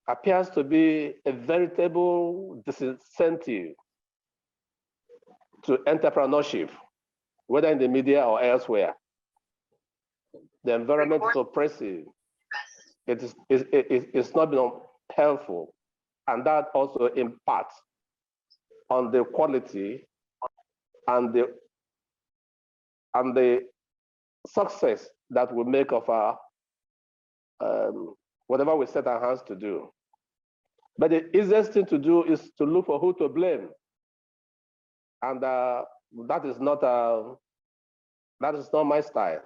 appears to be a veritable disincentive to entrepreneurship, whether in the media or elsewhere. The environment is oppressive. It's not been helpful, and that also impacts on the quality and the success that we make of our whatever we set our hands to do. But the easiest thing to do is to look for who to blame, and that is not my style.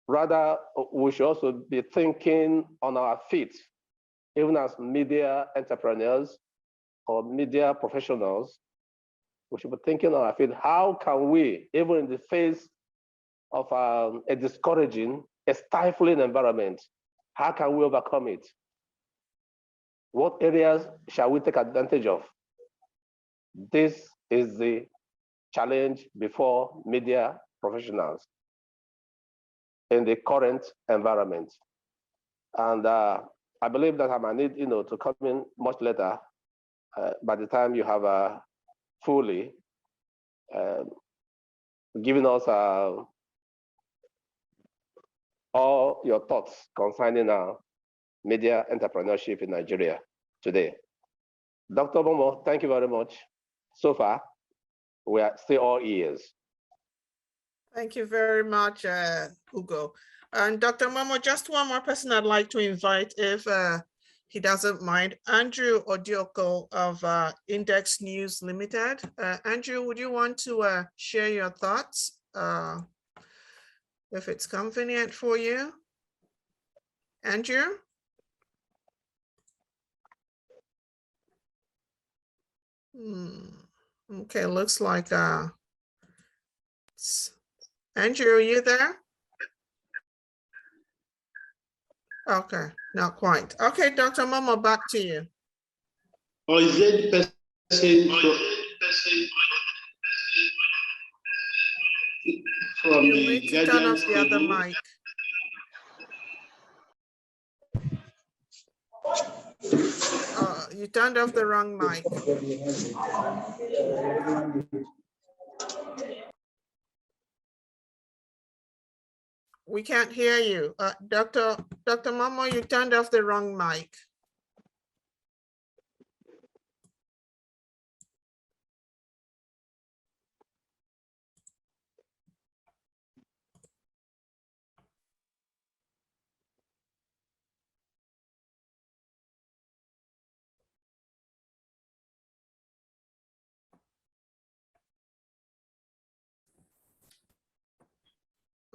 Rather, we should also be thinking on our feet, even as media entrepreneurs or media professionals. We should be thinking on our feet, how can we, even in the face of a discouraging, a stifling environment, how can we overcome it? What areas shall we take advantage of? This is the challenge before media professionals in the current environment. And I believe that I might need to come in much later by the time you have fully given us all your thoughts concerning media entrepreneurship in Nigeria today. Dr. Momo, thank you very much. So far, we are still all ears. Thank you very much, Ugo. And Dr. Momo, just one more person I'd like to invite, if he doesn't mind, Andrew Odioko of Index News Limited. Andrew, would you want to share your thoughts, if it's convenient for you? Andrew? Okay, looks like Andrew, are you there? Okay, not quite. Okay, Dr. Momo, back to you. Or is it the person from You the need to turn off guardian's the other table? mic. You turned off the wrong mic. We can't hear you. Dr. Momo, you turned off the wrong mic.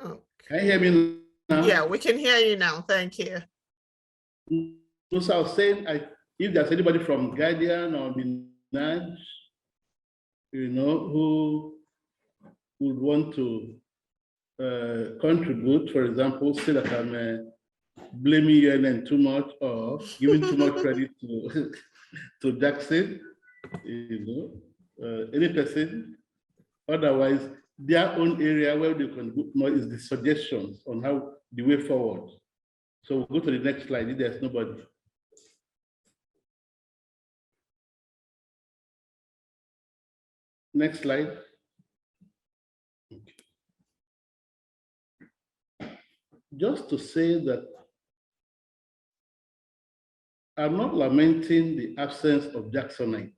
Oh. Can you hear me now? Yeah, we can hear you now. Thank you. So I was saying, if there's anybody from Guardian or Minaj, who would want to contribute, for example, say that I'm blaming UNN too much or giving too much credit to, to Jackson, any person. Otherwise, their own area where they can do more is the suggestions on how the way forward. So we'll go to the next slide if there's nobody. Next slide. Just to say that I'm not lamenting the absence of Jacksonites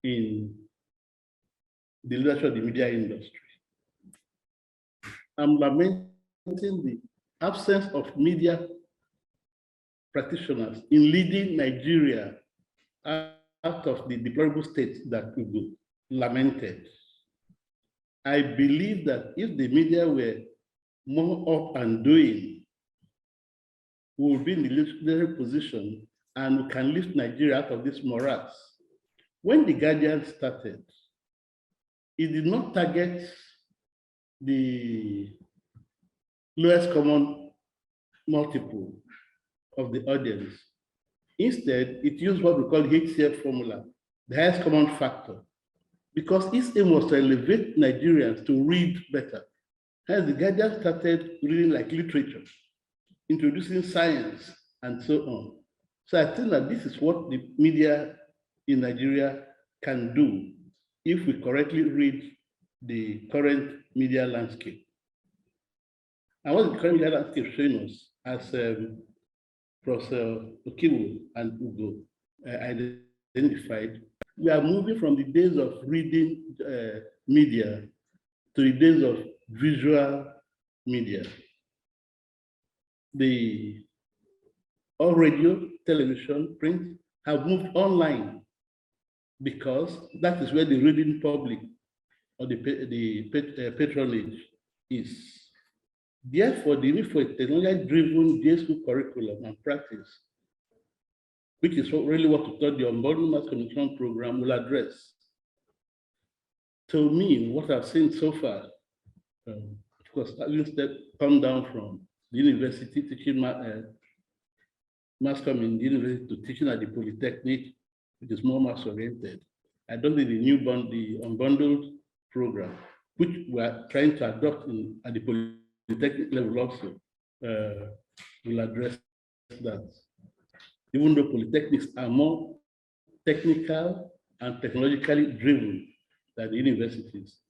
in the leadership of the media industry. I'm lamenting the absence of media practitioners in leading Nigeria out of the deplorable state that Ugo lamented. I believe that if the media were more up and doing, we will be in the leadership position and we can lift Nigeria out of this morass. When the Guardian started, it did not target the lowest common multiple of the audience. Instead, it used what we call the HCF formula, the highest common factor, because its aim was to elevate Nigerians to read better. Hence, the Guardian started reading like literature, introducing science, and so on. So I think that this is what the media in Nigeria can do if we correctly read the current media landscape. And what the current media landscape is showing us, as Professor Okiwo and Ugo identified, we are moving from the days of reading media to the days of visual media. All radio, television, print have moved online because that is where the reading public or the patronage is. Therefore, the need for a technology-driven day school curriculum and practice, which is really what we thought the Unbundled Mass Communication program will address. To me, what I've seen so far, of course, having come down from the university teaching mass comm in the university to teaching at the Polytechnic, which is more mass-oriented. I don't think the Unbundled program, which we are trying to adopt at the Polytechnic level also, will address that. Even though polytechnics are more technical and technologically driven than the universities.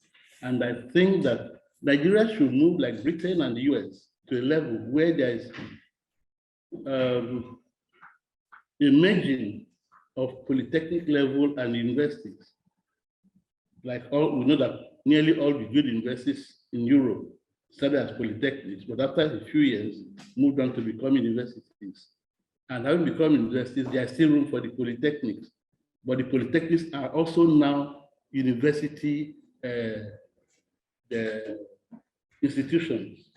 And I think that Nigeria should move like Britain and the US to a level where there is a merging of polytechnic level and universities. Like we know that nearly all the good universities in Europe started as polytechnics, but after a few years, moved on to become universities. And having become universities, there is still room for the polytechnics. But the polytechnics are also now university institutions.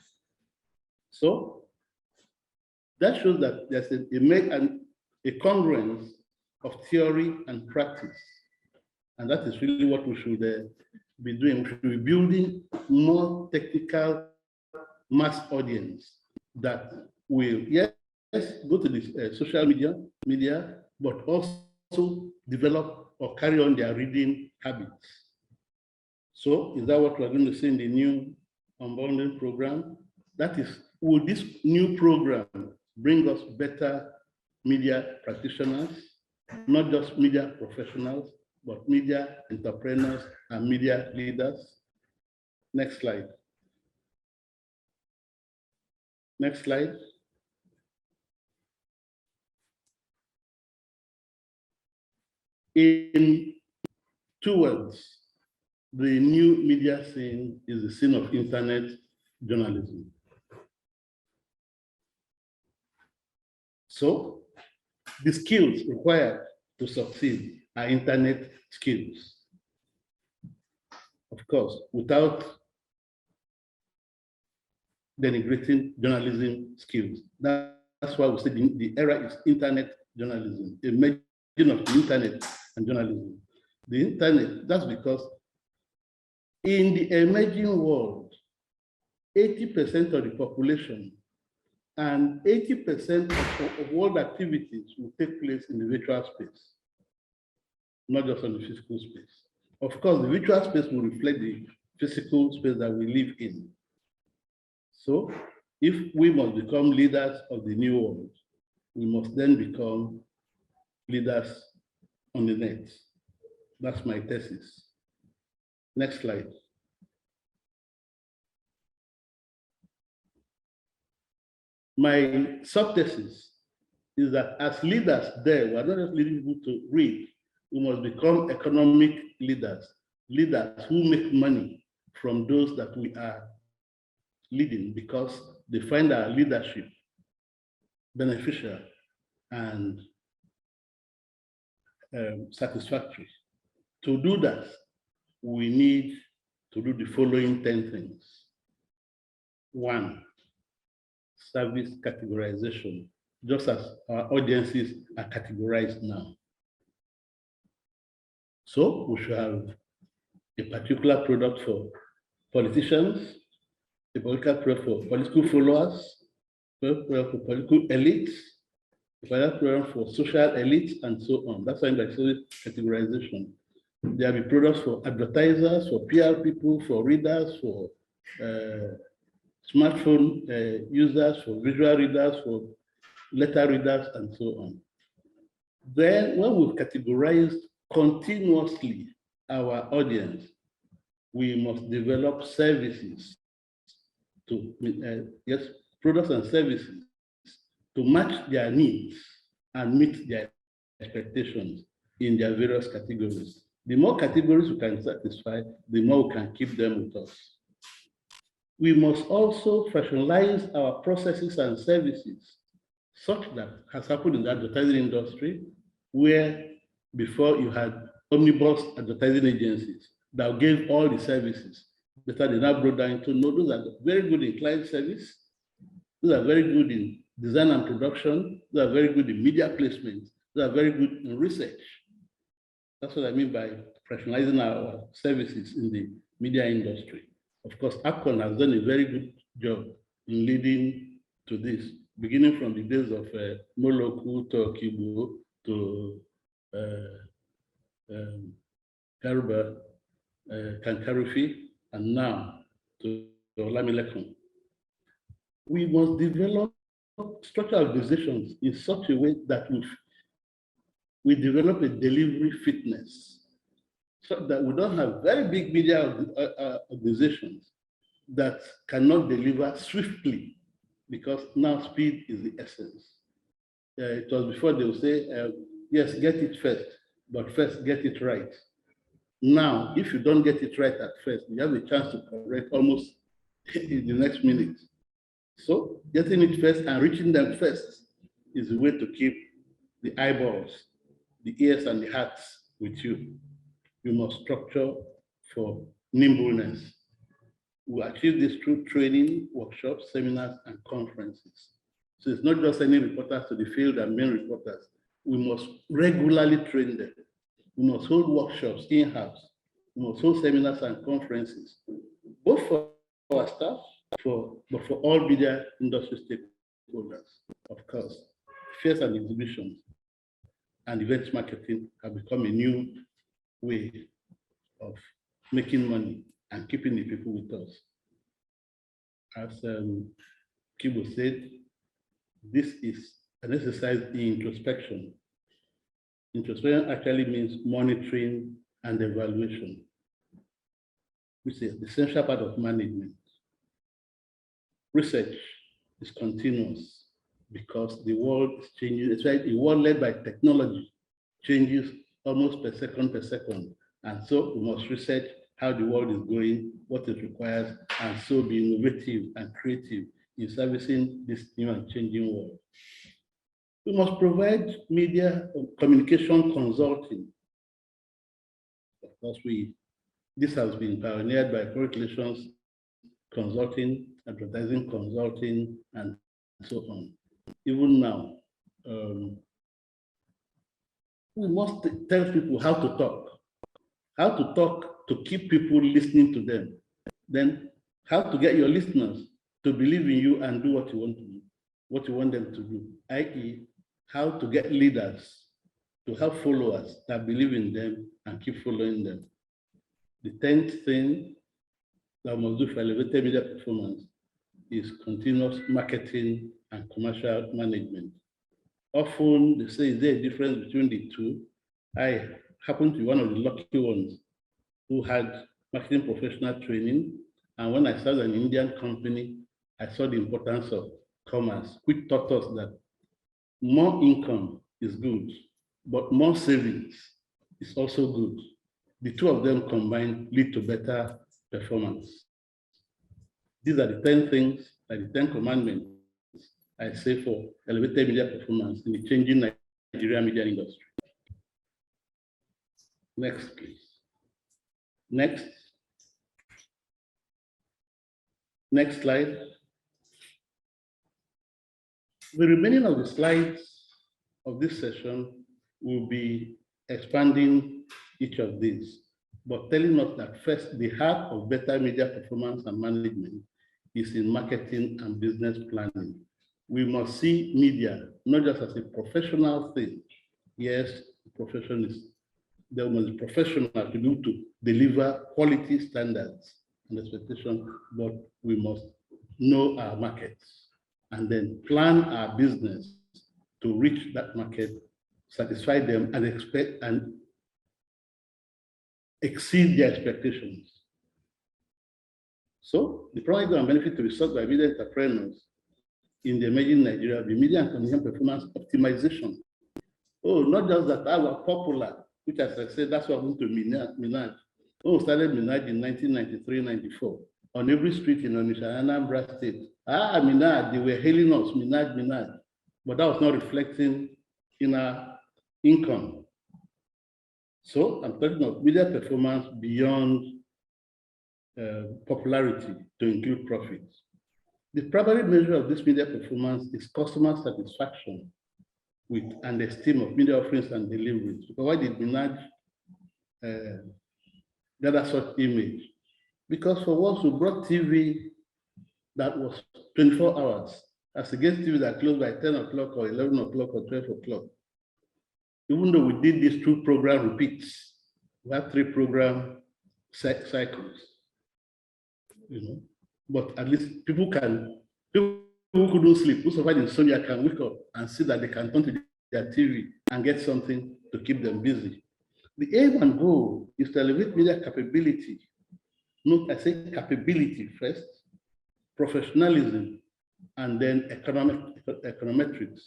So that shows that there's a congruence of theory and practice. And that is really what we should be doing. We should be building more technical mass audience that will, yes, go to the social media, but also develop or carry on their reading habits. So is that what we're going to see in the new Unbundled program? That is, will this new program bring us better media practitioners, not just media professionals, but media entrepreneurs and media leaders. Next slide. Next slide. In 2 words, the new media scene is the scene of internet journalism. So the skills required to succeed are internet skills. Of course, without denigrating journalism skills. That's why we say the era is internet journalism, a merging of the internet and journalism. The internet, that's because in the emerging world, 80% of the population and 80% of world activities will take place in the virtual space, not just on the physical space. Of course, the virtual space will reflect the physical space that we live in. So if we must become leaders of the new world, we must then become leaders on the net. That's my thesis. Next slide. My sub-thesis is that as leaders there, we're not just leading people to read, we must become economic leaders, leaders who make money from those that we are leading because they find our leadership beneficial and satisfactory. To do that, we need to do the following 10 things. 1, service categorization, just as our audiences are categorized now. So we should have a particular product for politicians, a particular product for political followers, a product for political elites, a particular product for social elites, and so on. That's why I say categorization. There will be products for advertisers, for PR people, for readers, for smartphone users, for visual readers, for letter readers, and so on. Then when we've categorized continuously our audience, we must develop services to, yes, products and services to match their needs and meet their expectations in their various categories. The more categories we can satisfy, the more we can keep them with us. We must also professionalize our processes and services, such that has happened in the advertising industry, where before you had omnibus advertising agencies that gave all the services, but they now brought down to know those are very good in client service, those are very good in design and production, those are very good in media placement, those are very good in research. That's what I mean by professionalizing our services in the media industry. Of course, APCON has done a very good job in leading to this, beginning from the days of Moloku to Kibu to Karuba, Kankarufi, and now to Olamilekun. We must develop structural organizations in such a way that we develop a delivery fitness, so that we don't have very big media organizations that cannot deliver swiftly, because now speed is the essence. It was before they would say, yes, get it first, but first get it right. Now, if you don't get it right at first, you have a chance to correct almost in the next minute. So getting it first and reaching them first is the way to keep the eyeballs, the ears and the hearts with you. You must structure for nimbleness. We achieve this through training, workshops, seminars, and conferences. So it's not just sending reporters to the field and main reporters. We must regularly train them. We must hold workshops in-house. We must hold seminars and conferences, both for our staff, but for all media industry stakeholders. Of course, fairs and exhibitions and events marketing have become a new way of making money and keeping the people with us. As Kibo said, this is an exercise in introspection Introspection actually means monitoring and evaluation, which is the essential part of management. Research is continuous because the world is changing. It's right, a world led by technology changes almost per second. And so we must research how the world is going, what it requires, and so be innovative and creative in servicing this new and changing world. We must provide media communication consulting. Of course, this has been pioneered by public relations consulting, advertising consulting, and so on. Even now, we must tell people how to talk to keep people listening to them. Then how to get your listeners to believe in you and do what you want to do, what you want them to do, i.e., how to get leaders to have followers that believe in them and keep following them. The 10th thing that we must do for elevated media performance is continuous marketing and commercial management. Often they say, is there a difference between the two? I happen to be one of the lucky ones who had marketing professional training. And when I started an Indian company, I saw the importance of commerce, which taught us that more income is good, but more savings is also good. The two of them combined lead to better performance. These are the 10 things, like the 10 commandments I say for elevated media performance in the changing Nigerian media industry. Next, please. Next slide. The remaining of the slides of this session will be expanding each of these, but telling us that first, the heart of better media performance and management is in marketing and business planning. We must see media not just as a professional thing. Yes, profession is, there must be professional to be able to deliver quality standards and expectations, but we must know our markets and then plan our business to reach that market, satisfy them, and expect and exceed their expectations. So the primary goal and benefit to be sought by media entrepreneurs in the emerging Nigeria will be media and communication performance optimization. Oh, not just that I was popular, which as I said, that's what happened to Minaj. Oh, started Minaj in 1993-94 on every street in Onitsha, Anambra State. Ah, Minaj, they were hailing us, Minaj. But that was not reflecting in our income. So I'm talking of media performance beyond popularity to include profits. The primary measure of this media performance is customer satisfaction with and esteem of media offerings and deliveries. Because why did Minaj gather such image? Because for us who brought TV that was 24 hours, as against TV that closed by 10 o'clock or 11 o'clock or 12 o'clock. Even though we did these 2 program repeats, we have 3 program cycles, you know. But at least people who couldn't sleep, who survived insomnia can wake up and see that they can turn to their TV and get something to keep them busy. The aim and goal is to elevate media capability. Note, I say capability first, professionalism, and then econometrics,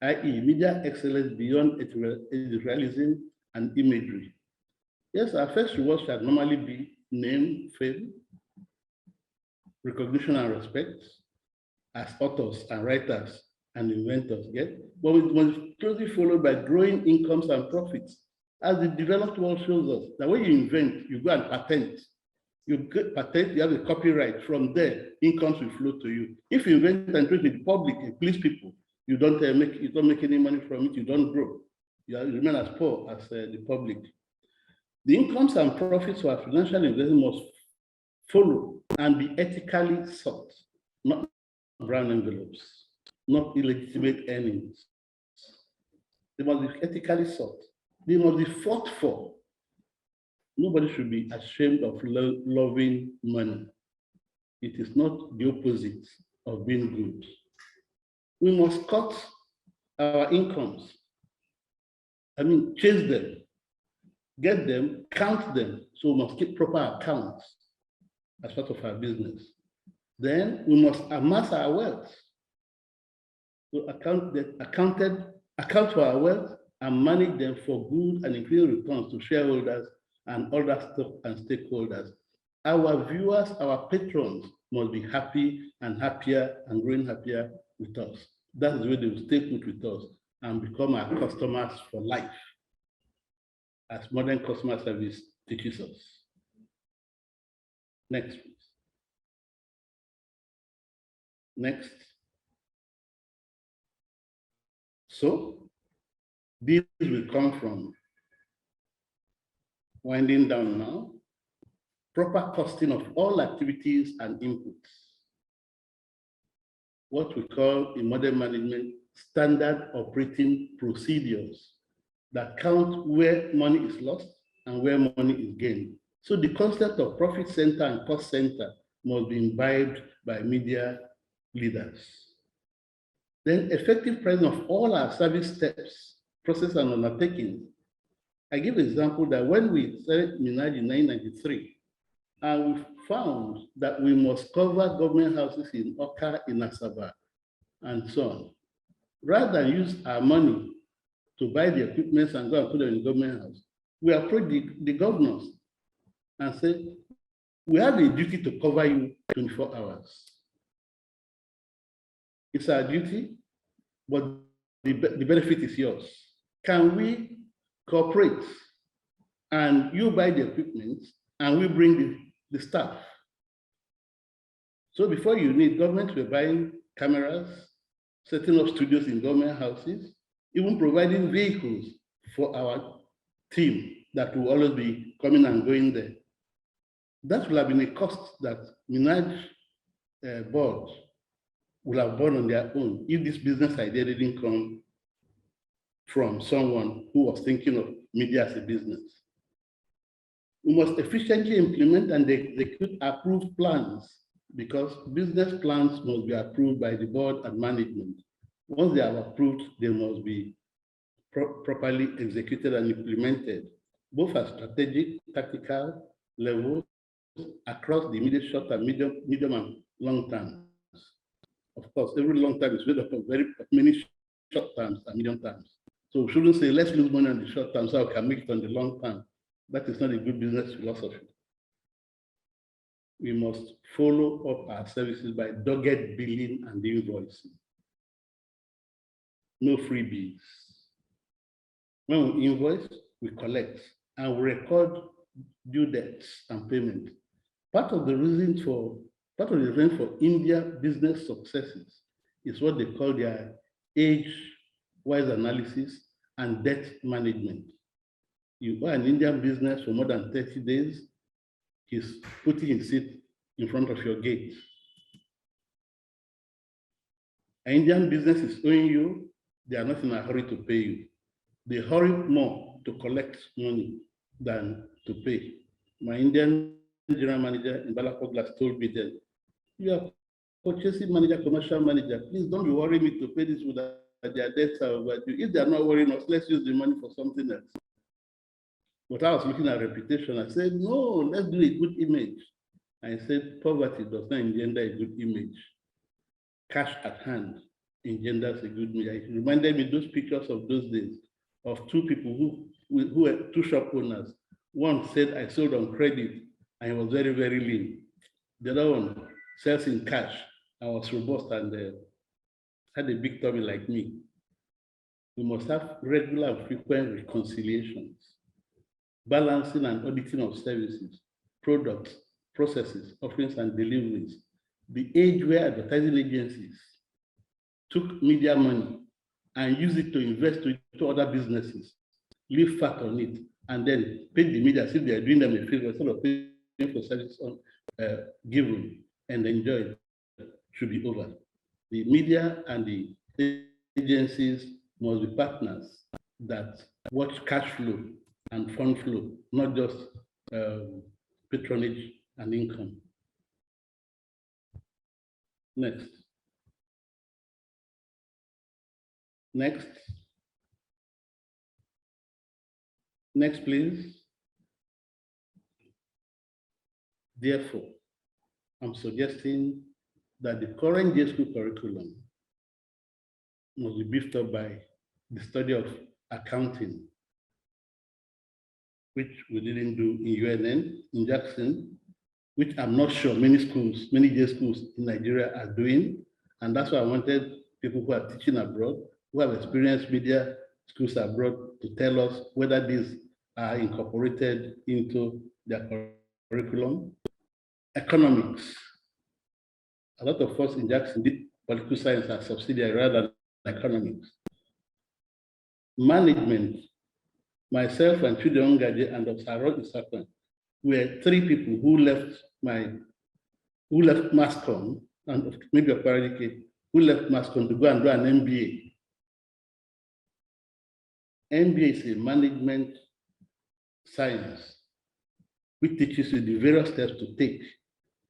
i.e. media excellence beyond editorialism and imagery. Yes, our first reward shall normally be name, fame, recognition and respect as authors and writers and inventors get, but it must be closely followed by growing incomes and profits. As the developed world shows us, that when you invent, you go and patent. You get patent, you have a copyright. From there, incomes will flow to you. If you invent and trade with the public and please people, you don't make any money from it, you don't grow. You remain as poor as the public. The incomes and profits for financial investment must follow and be ethically sought, not brown envelopes, not illegitimate earnings. They must be ethically sought. They must be fought for. Nobody should be ashamed of loving money. It is not the opposite of being good. We must cut our incomes. chase them, get them, count them. So we must keep proper accounts as part of our business. Then we must amass our wealth. So account for our wealth and manage them for good and increasing returns to shareholders and other stock and stakeholders. Our viewers, our patrons must be happy and happier and growing happier with us. That's the way they will stay put with us and become our customers for life, as modern customer service teaches us. Next, please. Next. So these will come from winding down now, proper costing of all activities and inputs, what we call in modern management standard operating procedures that count where money is lost and where money is gained. So the concept of profit center and cost center must be imbibed by media leaders. Then effective pricing of all our service steps, process and undertakings. I give an example that when we started Minaj in 1993, and we found that we must cover government houses in Oka, in Asaba, and so on. Rather than use our money to buy the equipment and go and put them in the government house, we approach the governors and say, we have a duty to cover you 24 hours. It's our duty, but the benefit is yours. Can we cooperate and you buy the equipment and we bring the staff? So before you need, government were buying cameras, setting up studios in government houses, even providing vehicles for our team that will always be coming and going there. That will have been a cost that Minaj board will have borne on their own if this business idea didn't come from someone who was thinking of media as a business. We must efficiently implement and execute approved plans, because business plans must be approved by the board and management. Once they are approved, they must be properly executed and implemented, both at strategic, tactical levels across the immediate short and medium and long terms. Of course, every long term is made up of many short terms and medium terms. So we shouldn't say, let's lose money on the short term so I can make it on the long term. That is not a good business philosophy. We must follow up our services by dogged billing and invoicing. No freebies. When we invoice, we collect and we record due debts and payment. Part of the reason for India business successes is what they call their age-wise analysis and debt management. You buy an Indian business for more than 30 days, he's putting his seat in front of your gate. An Indian business is owing you, they are not in a hurry to pay you. They hurry more to collect money than to pay. My Indian general manager in Balapod Glass told me that, you are purchasing manager, commercial manager, please don't be worrying me to pay this with their debts are overdue. If they are not worrying us, let's use the money for something else. But I was looking at reputation. I said, no, let's do a good image. I said, poverty does not engender a good image. Cash at hand engenders a good image. It reminded me those pictures of those days of two people who were two shop owners. One said, I sold on credit, and he was very, very lean. The other one sells in cash and was robust and had a big tummy like me. We must have regular and frequent reconciliations, balancing and auditing of services, products, processes, offerings, and deliveries. The age where advertising agencies took media money and used it to invest into other businesses, leave fat on it, and then pay the media as if they are doing them a favor instead of paying for services given and enjoyed, should be over. The media and the agencies must be partners that watch cash flow and fund flow, not just patronage and income. Next. Next. Next, please. Therefore, I'm suggesting that the current J school curriculum must be beefed up by the study of accounting, which we didn't do in UNN, in Jackson, which I'm not sure many schools, many J schools in Nigeria are doing. And that's why I wanted people who are teaching abroad, who have experienced media schools abroad, to tell us whether these are incorporated into their curriculum. Economics. A lot of us in Jackson did political science as subsidiary rather than economics. Management. Myself and Chudong Gaje and Dr. Isakwan were three people who left MASCOM, and maybe Oparadike, who left MASCOM to go and do an MBA. MBA is a management science, which teaches you the various steps to take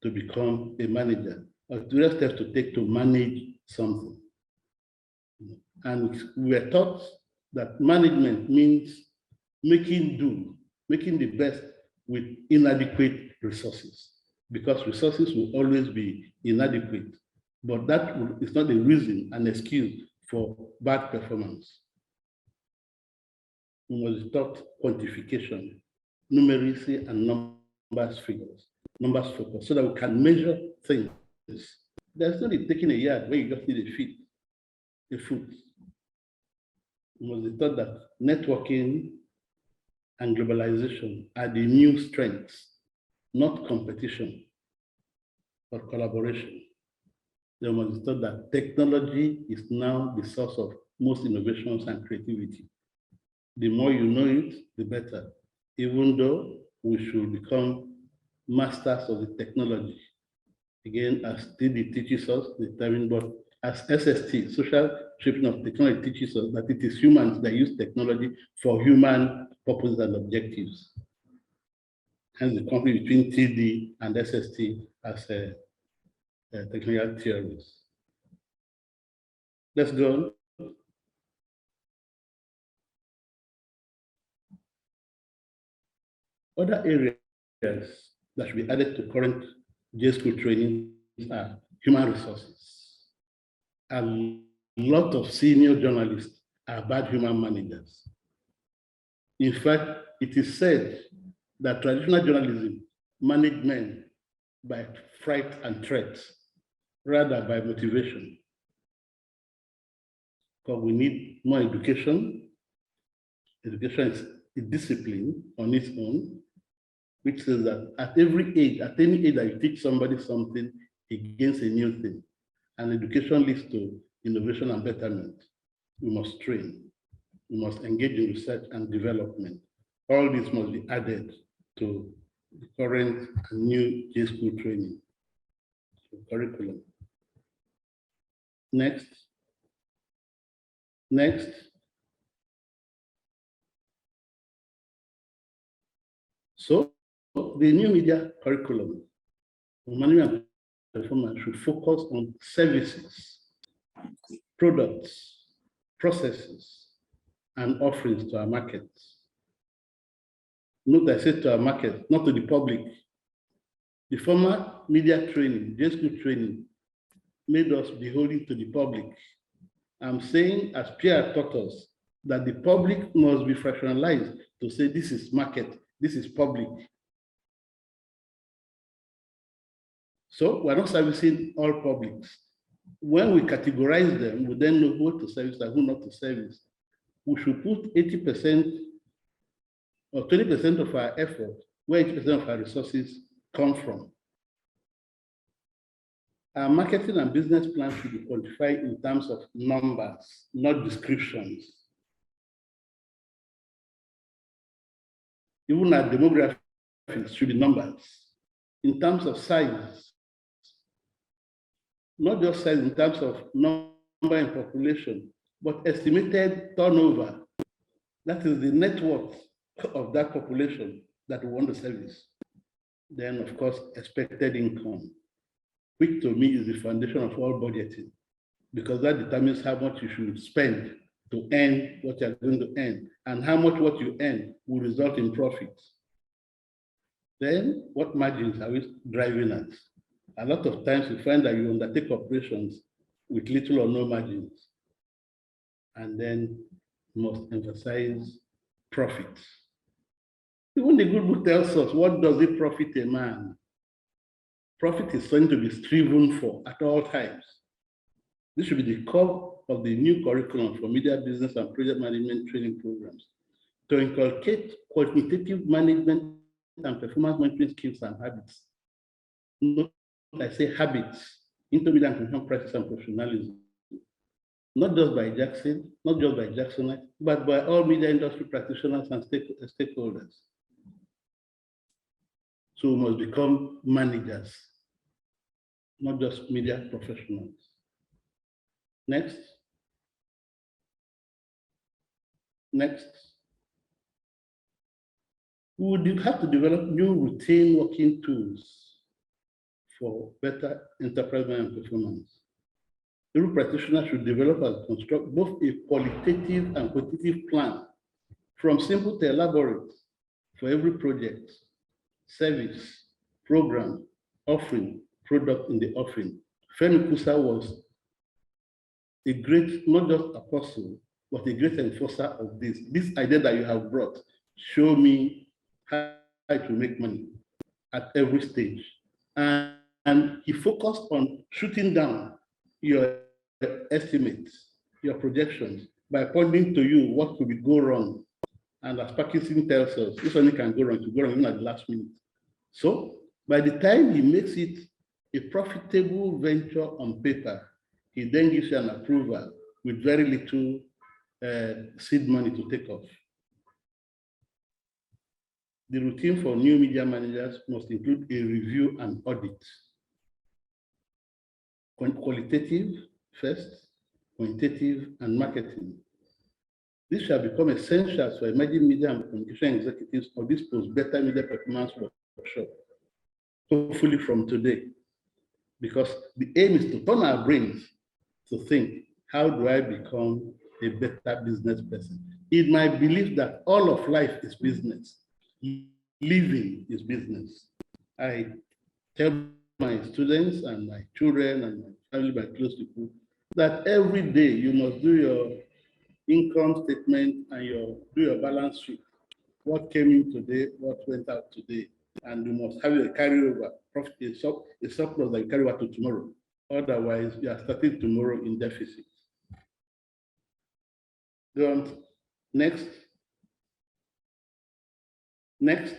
to become a manager, or the various steps to take to manage something. And we were taught that management means making the best with inadequate resources, because resources will always be inadequate, but that is not a reason, an excuse for bad performance. We must be taught quantification, numeracy, and numbers focus, so that we can measure things. There's no need taking a yard where you just need a foot. We must be taught that networking and globalization are the new strengths, not competition, but collaboration. They must be taught that technology is now the source of most innovations and creativity. The more you know it, the better, even though we should become masters of the technology. Again, as TD teaches us, but as SST, social shaping of technology, teaches us that it is humans that use technology for human purposes and objectives. Hence the conflict between TD and SST as technical theories. Let's go. Other areas that should be added to current J school training are human resources. A lot of senior journalists are bad human managers. In fact, it is said that traditional journalism managed men by fright and threat rather by motivation. Because we need more education. Education is a discipline on its own, which says that at every age, at any age that you teach somebody something, he gains a new thing. And education leads to innovation and betterment. We must train. We must engage in research and development. All this must be added to the current and new J school training curriculum. Next. So the new media curriculum, management and performance, should focus on services, products, processes, and offerings to our markets. Note I said to our market, not to the public. The former media training, J school training, made us beholden to the public. I'm saying, as Pierre taught us, that the public must be fractionalized to say this is market, this is public. So we're not servicing all publics. When we categorize them, we then know who to service and who not to service. We should put 80% or 20% of our effort where 80% of our resources come from. Our marketing and business plans should be quantified in terms of numbers, not descriptions. Even our demographics should be numbers. In terms of size, not just size in terms of number and population, but estimated turnover. That is the net worth of that population that we want to service. Then, of course, expected income, which to me is the foundation of all budgeting, because that determines how much you should spend to earn what you're going to earn, and how much what you earn will result in profits. Then what margins are we driving at? A lot of times you find that you undertake operations with little or no margins, and then must emphasize profits. Even the good book tells us, what does it profit a man? Profit is something to be striven for at all times. This should be the core of the new curriculum for media business and project management training programs, to inculcate quantitative management and performance management skills and habits. Not, I say habits, into media and content practice and professionalism. Not just by Jackson, not just by Jacksonites, but by all media industry practitioners and stakeholders. So we must become managers, not just media professionals. Next. Next. We would have to develop new routine working tools for better enterprise and performance. Every practitioner should develop and construct both a qualitative and quantitative plan, from simple to elaborate, for every project, service, program, offering, product in the offering. Femi Kusa was a great, not just apostle, but a great enforcer of this. This idea that you have brought, show me how to make money at every stage. And he focused on shooting down your estimates, your projections, by pointing to you what could go wrong. And as Parkinson tells us, this only can go wrong, to go wrong even at the last minute. So by the time he makes it a profitable venture on paper, he then gives you an approval with very little seed money to take off. The routine for new media managers must include a review and audit. Qualitative first, quantitative, and marketing. This shall become essential for emerging media and communication executives of this post-better media performance workshop, hopefully from today, because the aim is to turn our brains to think, how do I become a better business person? In my belief that all of life is business, living is business. I tell my students and my children and my family, my close people, that every day you must do your income statement and do your balance sheet. What came in today, what went out today, and you must have a carryover, profit, a surplus that you carry over to tomorrow. Otherwise, you are starting tomorrow in deficit. Go on. Next. Next.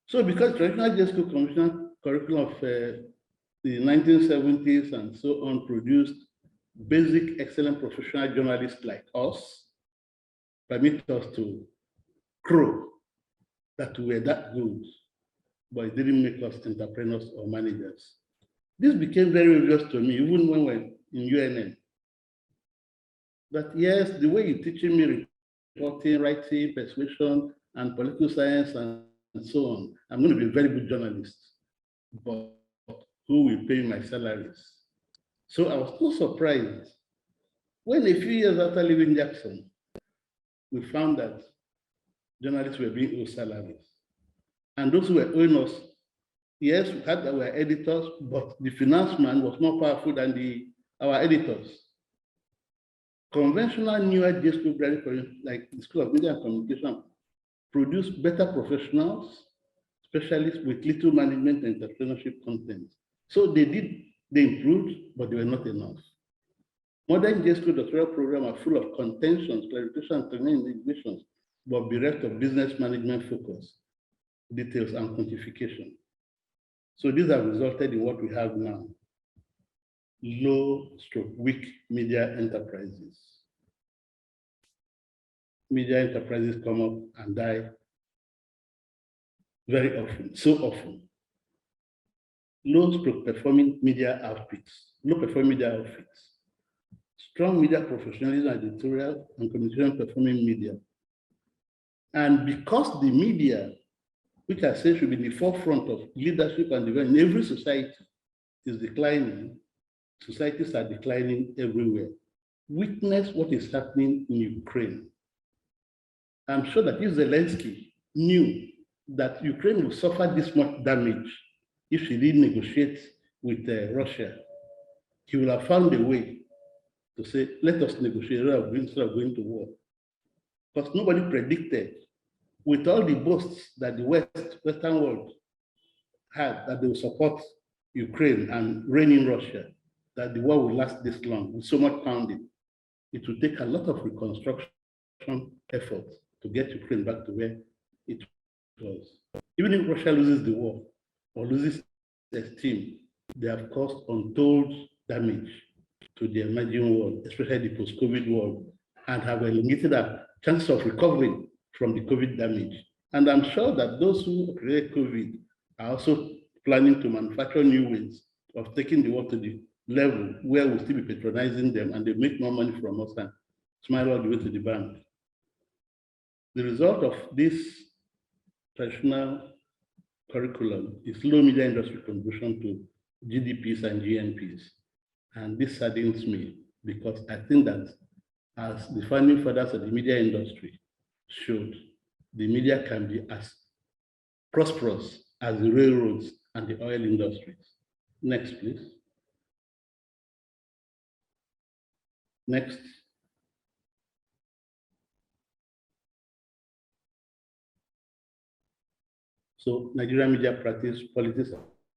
So because traditional JSCO commission curriculum of the 1970s and so on produced basic, excellent professional journalists like us, permit us to crow that we were that good, but it didn't make us entrepreneurs or managers. This became very obvious to me, even when we were in UNM. That yes, the way you're teaching me reporting, writing, persuasion, and political science, and so on, I'm going to be a very good journalist, but who will pay my salaries? So I was so surprised when a few years after leaving Jackson, we found that journalists were being owed salaries. And those who were owing us, yes, we had our editors, but the finance man was more powerful than our editors. Conventional newer JSCO graduates, like the School of Media and Communication, produce better professionals, specialists with little management and entrepreneurship content. So they improved, but they were not enough. Modern JSCO doctoral programs are full of contentions, clarification, and training innovations, but bereft of business management focus, details, and quantification. So these have resulted in what we have now: low/weak media enterprises. Media enterprises come up and die very often, so often. Low/performing media outfits, low-performing media outfits. Strong media professionalism, editorial, and communication performing media. And because the media, which I say should be in the forefront of leadership and development in every society, is declining, societies are declining everywhere. Witness what is happening in Ukraine. I'm sure that if Zelensky knew that Ukraine will suffer this much damage if she didn't negotiate with Russia, he will have found a way to say, let us negotiate instead of going to war. Because nobody predicted, with all the boasts that the Western world had, that they will support Ukraine and rein in Russia, that the war will last this long with so much pounding. It will take a lot of reconstruction effort to get Ukraine back to where it was. Even if Russia loses the war or loses esteem, they have caused untold damage to the emerging world, especially the post-COVID world, and have eliminated a chance of recovering from the COVID damage. And I'm sure that those who create COVID are also planning to manufacture new ways of taking the war to the level where we'll still be patronizing them and they make more money from us and smile all the way to the bank. The result of this traditional curriculum is low media industry contribution to GDPs and GNPs. And this saddens me because I think that as the founding fathers of the media industry showed, the media can be as prosperous as the railroads and the oil industries. Next, please. Next. So Nigerian media practice, politics,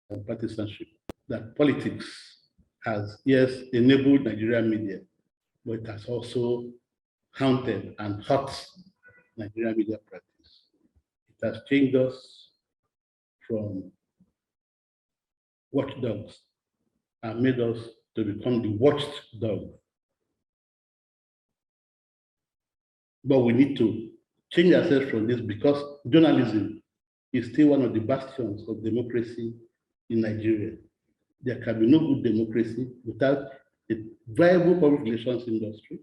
and partisanship. That politics has, yes, enabled Nigerian media, but it has also haunted and hurt Nigerian media practice. It has changed us from watchdogs and made us to become the watched dog. But we need to change ourselves from this because journalism is still one of the bastions of democracy in Nigeria. There can be no good democracy without a viable public relations industry,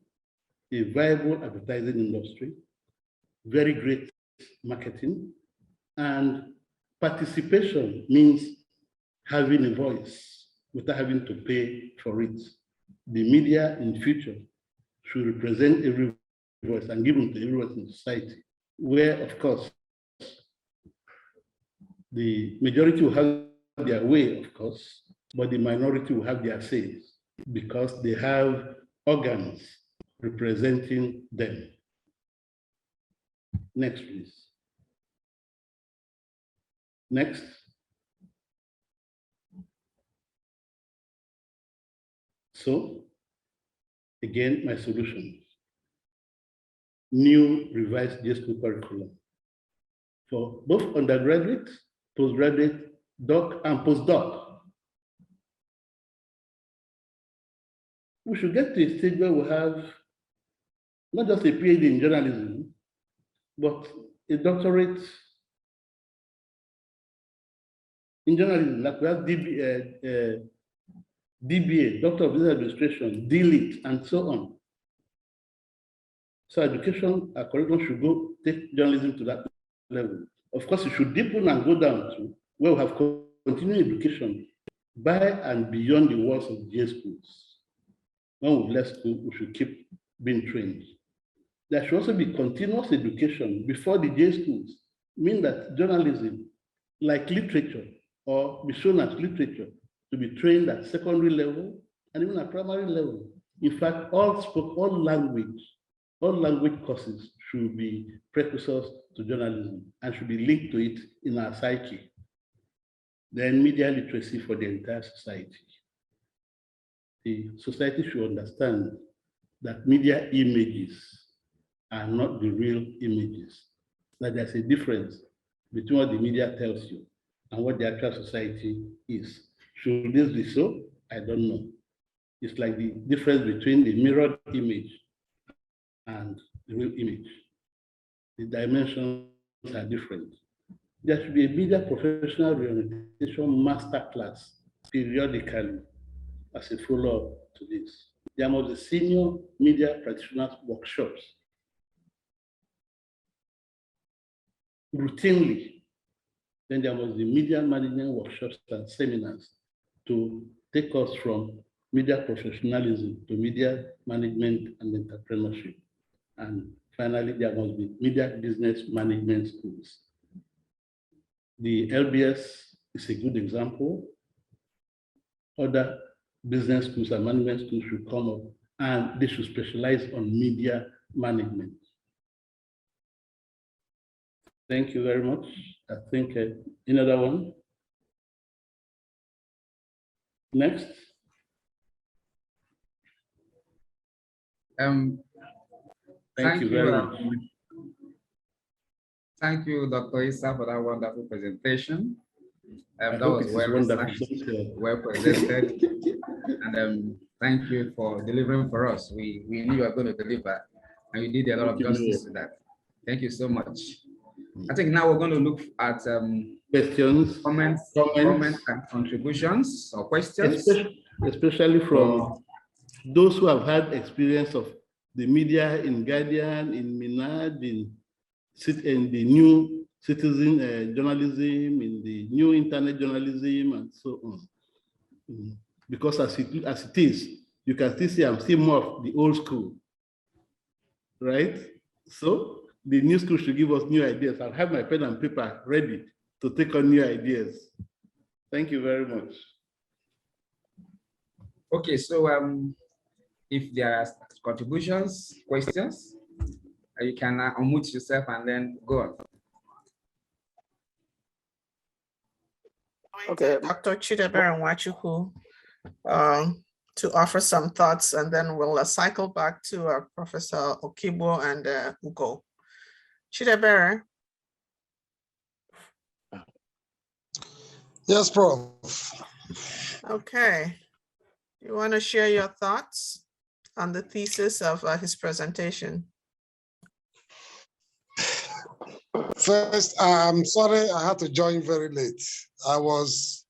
a viable advertising industry, very great marketing, and participation means having a voice without having to pay for it. The media in future should represent every voice and given to everyone in society, where, of course, the majority will have their way, of course, but the minority will have their says because they have organs representing them. Next, please. Next. So, again, my solution. New revised JSchool curriculum for both undergraduate, postgraduate, doc, and postdoc. We should get to a stage where we have not just a PhD in journalism, but a doctorate in journalism, like we have DBA, Doctor of Business Administration, DLIT, and so on. So education, curriculum should go take journalism to that level. Of course, it should deepen and go down to where we have continuing education by and beyond the walls of J schools. When we left school, we should keep being trained. There should also be continuous education before the J schools, mean that journalism, like literature, or be shown as literature, to be trained at secondary level and even at primary level. In fact, all language courses should be precursors to journalism and should be linked to it in our psyche. Then media literacy for the entire society. The society should understand that media images are not the real images, that there's a difference between what the media tells you and what the actual society is. Should this be so? I don't know. It's like the difference between the mirrored image and the real image. The dimensions are different. There should be a media professional reorientation masterclass periodically as a follow-up to this. There must be senior media practitioners workshops routinely. Then there must be media management workshops and seminars to take us from media professionalism to media management and entrepreneurship. And finally, there must be media business management schools. The LBS is a good example. Other business schools and management schools should come up and they should specialize on media management. Thank you very much. I think another one. Next. Thank you very much. Thank you, Dr. Issa, for that wonderful presentation. That was well presented. And thank you for delivering for us. We knew you were going to deliver, and you did a lot of justice to that. Thank you so much. I think now we're going to look at questions, comments and contributions or questions. Especially from those who have had experience of the media in Guardian, in Minad, in the new citizen journalism, in the new internet journalism, and so on. Because as it is, you can still see I'm still more of the old school, right? So the new school should give us new ideas. I'll have my pen and paper ready to take on new ideas. Thank you very much. Okay, so if there are contributions, questions, you can unmute yourself and then go on. Okay, Dr. Chidebere and Nwachukwu to offer some thoughts, and then we'll cycle back to Professor Okibo and Ugo. Chidebere. Yes, Prof. Okay. You want to share your thoughts on the thesis of his presentation? First, I'm sorry I had to join very late. I was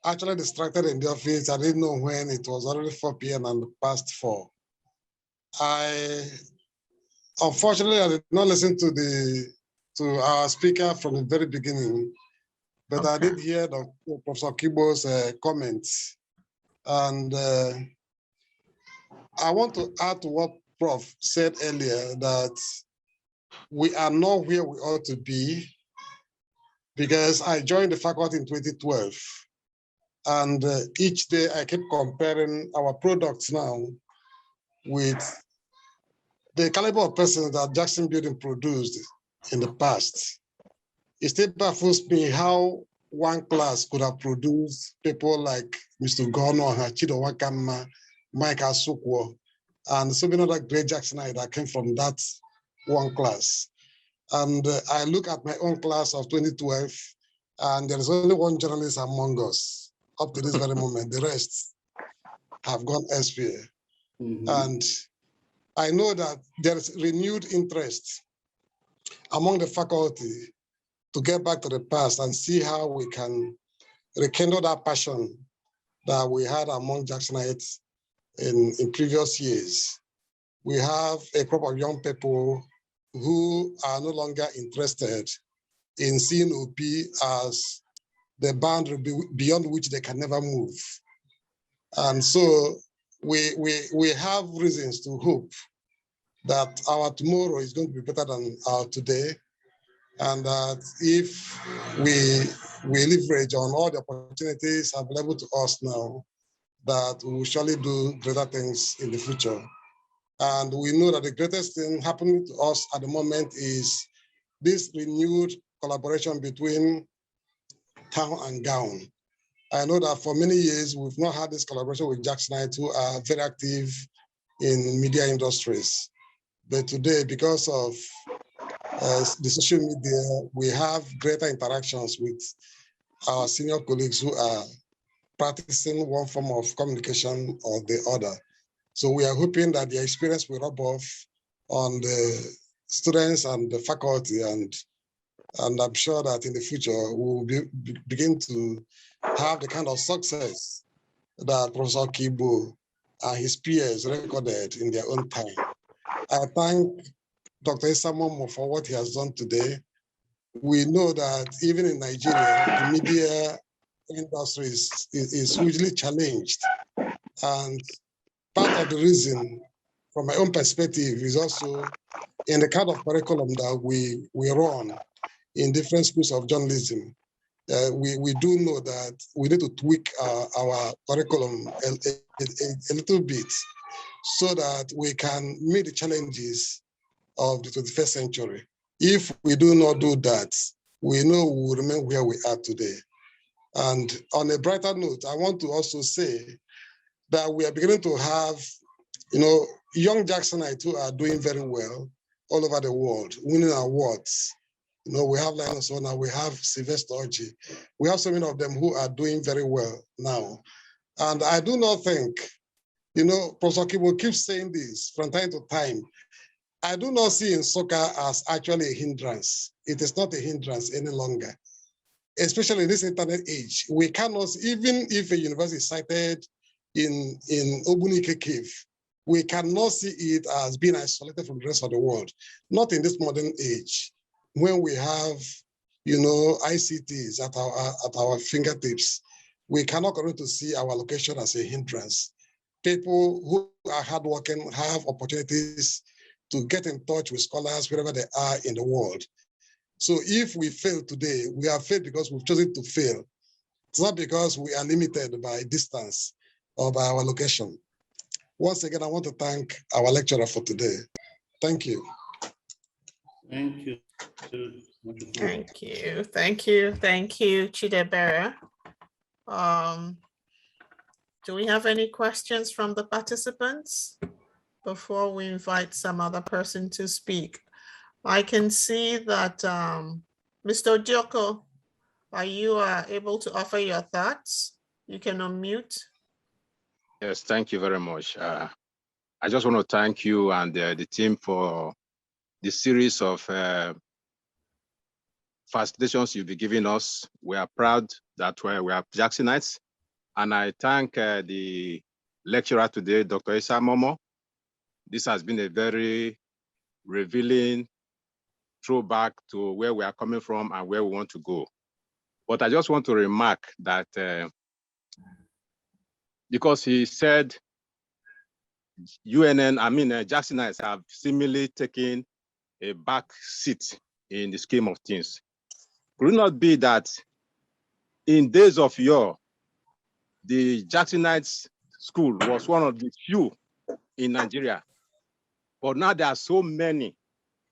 actually distracted in the office. I didn't know when. It was already 4 p.m. and past 4. Unfortunately, I did not listen to our speaker from the very beginning, but okay. I did hear Professor Kibo's comments. And I want to add to what Prof said earlier, that we are not where we ought to be, because I joined the faculty in 2012. And each day I keep comparing our products now with the caliber of persons that Jackson Building produced in the past. It still baffles me how one class could have produced people like Mr. Gono, Hachido Wakama, Mike Asukwo, and so many other great Jacksonites that came from that one class. And I look at my own class of 2012, and there is only one journalist among us up to this very moment. The rest have gone elsewhere. Mm-hmm. And I know that there is renewed interest among the faculty to get back to the past and see how we can rekindle that passion that we had among Jacksonites in previous years. We have a group of young people who are no longer interested in seeing OP as the boundary beyond which they can never move. And so we have reasons to hope that our tomorrow is going to be better than our today, and that if we leverage on all the opportunities available to us now, that we will surely do greater things in the future. And we know that the greatest thing happening to us at the moment is this renewed collaboration between town and gown. I know that for many years, we've not had this collaboration with Jacksonites who are very active in media industries. But today, because of the social media, we have greater interactions with our senior colleagues who are practicing one form of communication or the other. So we are hoping that the experience will rub off on the students and the faculty, and I'm sure that in the future we will begin to have the kind of success that Professor Kibo and his peers recorded in their own time. I thank Dr. Issa Momo for what he has done today. We know that even in Nigeria, the media industry is hugely challenged. And part of the reason, from my own perspective, is also in the kind of curriculum that we run in different schools of journalism. We do know that we need to tweak our curriculum a little bit so that we can meet the challenges of the 21st century. If we do not do that, we know we will remain where we are today. And on a brighter note, I want to also say that we are beginning to have, young Jacksonites who are doing very well all over the world, winning awards. We have Linus Ona, we have Sylvester Orji. We have so many of them who are doing very well now. And I do not think, Professor Kibo keeps saying this from time to time. I do not see in soccer as actually a hindrance. It is not a hindrance any longer, especially in this internet age. We cannot, even if a university is cited in Obunike Cave, we cannot see it as being isolated from the rest of the world. Not in this modern age, when we have, ICTs at our fingertips. We cannot continue to see our location as a hindrance. People who are hardworking have opportunities to get in touch with scholars wherever they are in the world. So if we fail today, we have failed because we've chosen to fail. It's not because we are limited by distance or by our location. Once again, I want to thank our lecturer for today. Thank you. Thank you. Thank you. Thank you. Thank you, Chidebere. Do we have any questions from the participants before we invite some other person to speak? I can see that Mr. Odioko, are you able to offer your thoughts? You can unmute. Yes, thank you very much. I just want to thank you and the team for the series of facilitations you've been giving us. We are proud that we are Jacksonites. And I thank the lecturer today, Dr. Issa Momo. This has been a very revealing throwback to where we are coming from and where we want to go. But I just want to remark that because he said Jacksonites have seemingly taken a back seat in the scheme of things. Could it not be that in days of yore, the Jacksonites school was one of the few in Nigeria, but now there are so many.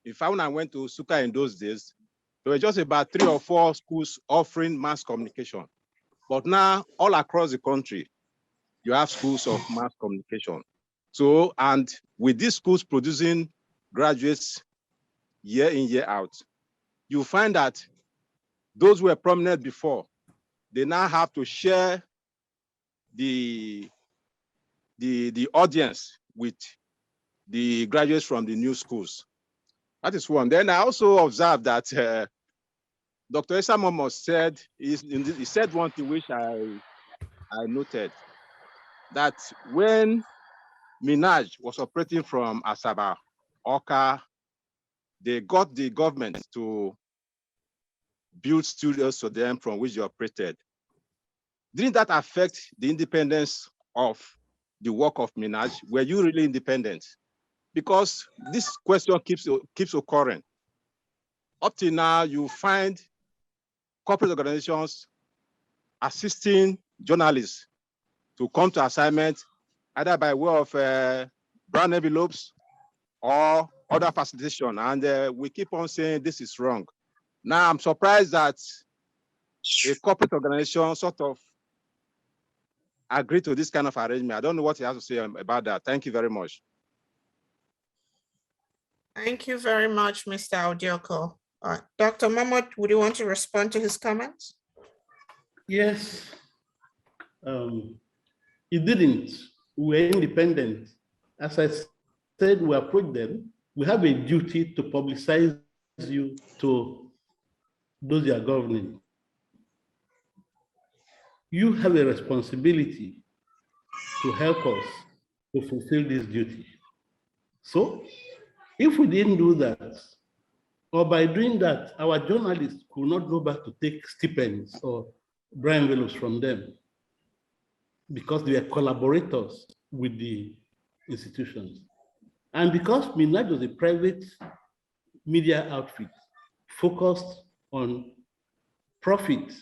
In fact, when I went to Suka in those days, there were just about 3 or 4 schools offering mass communication. But now, all across the country, you have schools of mass communication. So, and with these schools producing graduates year in, year out, you find that those who were prominent before, they now have to share the audience with the graduates from the new schools. That is one. Then I also observed that Dr. Issa Momo said, he said one thing which I noted, that when Minaj was operating from Asaba, Oka, they got the government to build studios for them from which they operated. Didn't that affect the independence of the work of Minaj? Were you really independent? Because this question keeps occurring. Up till now, you find corporate organizations assisting journalists to come to assignment, either by way of brown envelopes or other facilitation. And we keep on saying this is wrong. Now, I'm surprised that a corporate organization sort of agreed to this kind of arrangement. I don't know what he has to say about that. Thank you very much. Thank you very much, Mr. Odioko. Dr. Mahmoud, would you want to respond to his comments? Yes. It didn't. We were independent. As I said, we approach them. We have a duty to publicize you to those you are governing. You have a responsibility to help us to fulfill this duty. So, if we didn't do that, or by doing that, our journalists could not go back to take stipends or brown envelopes from them. because they were collaborators with the institutions. And because Minaj was a private media outfit focused on profit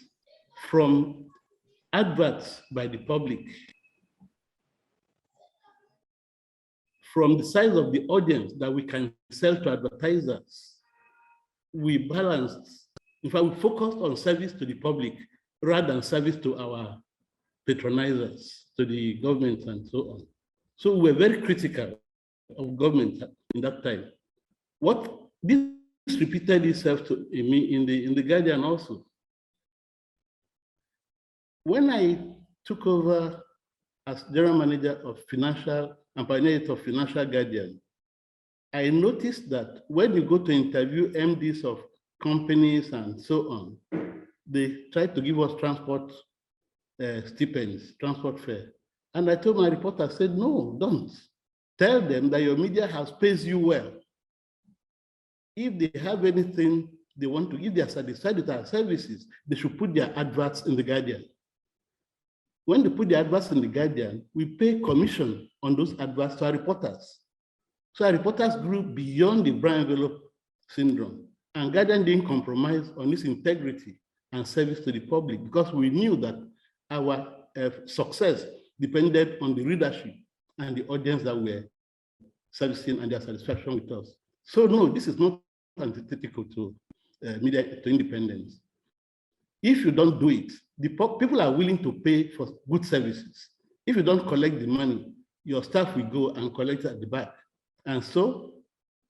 from adverts by the public, from the size of the audience that we can sell to advertisers, we balanced, in fact, we focused on service to the public rather than service to our patronizers, to the government and so on. So we were very critical of government in that time. What this repeated itself to me in the Guardian also. When I took over as general manager of financial and coordinator of Financial Guardian, I noticed that when you go to interview MDs of companies and so on, they try to give us transport stipends, transport fare. And I told my reporter, I said, no, don't. Tell them that your media house pays you well. If they have anything they want to, if they are satisfied with our services, they should put their adverts in the Guardian. When they put the adverts in the Guardian, we pay commission on those adverts to our reporters. So our reporters grew beyond the brown envelope syndrome, and Guardian didn't compromise on its integrity and service to the public because we knew that our success depended on the readership and the audience that were servicing and their satisfaction with us. So no, this is not antithetical to media, to independence. If you don't do it, the people are willing to pay for good services. If you don't collect the money, your staff will go and collect it at the back. And so,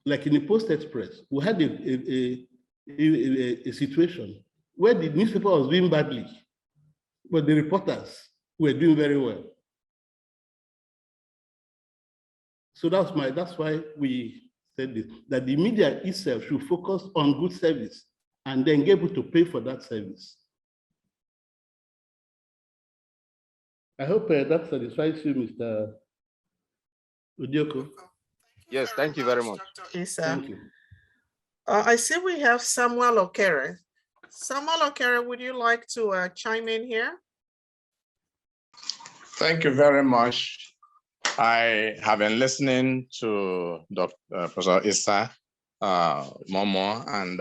like in the Post Express, we had a situation where the newspaper was doing badly, but the reporters were doing very well. So that's why we said this, that the media itself should focus on good service and then get able to pay for that service. I hope that satisfies you, Mr. Udioko. Yes, thank you very much. Dr. Issa. Thank you. I see we have Samuel Okere. Samuel Okere, would you like to chime in here? Thank you very much. I have been listening to Dr. Professor Issa Momo, and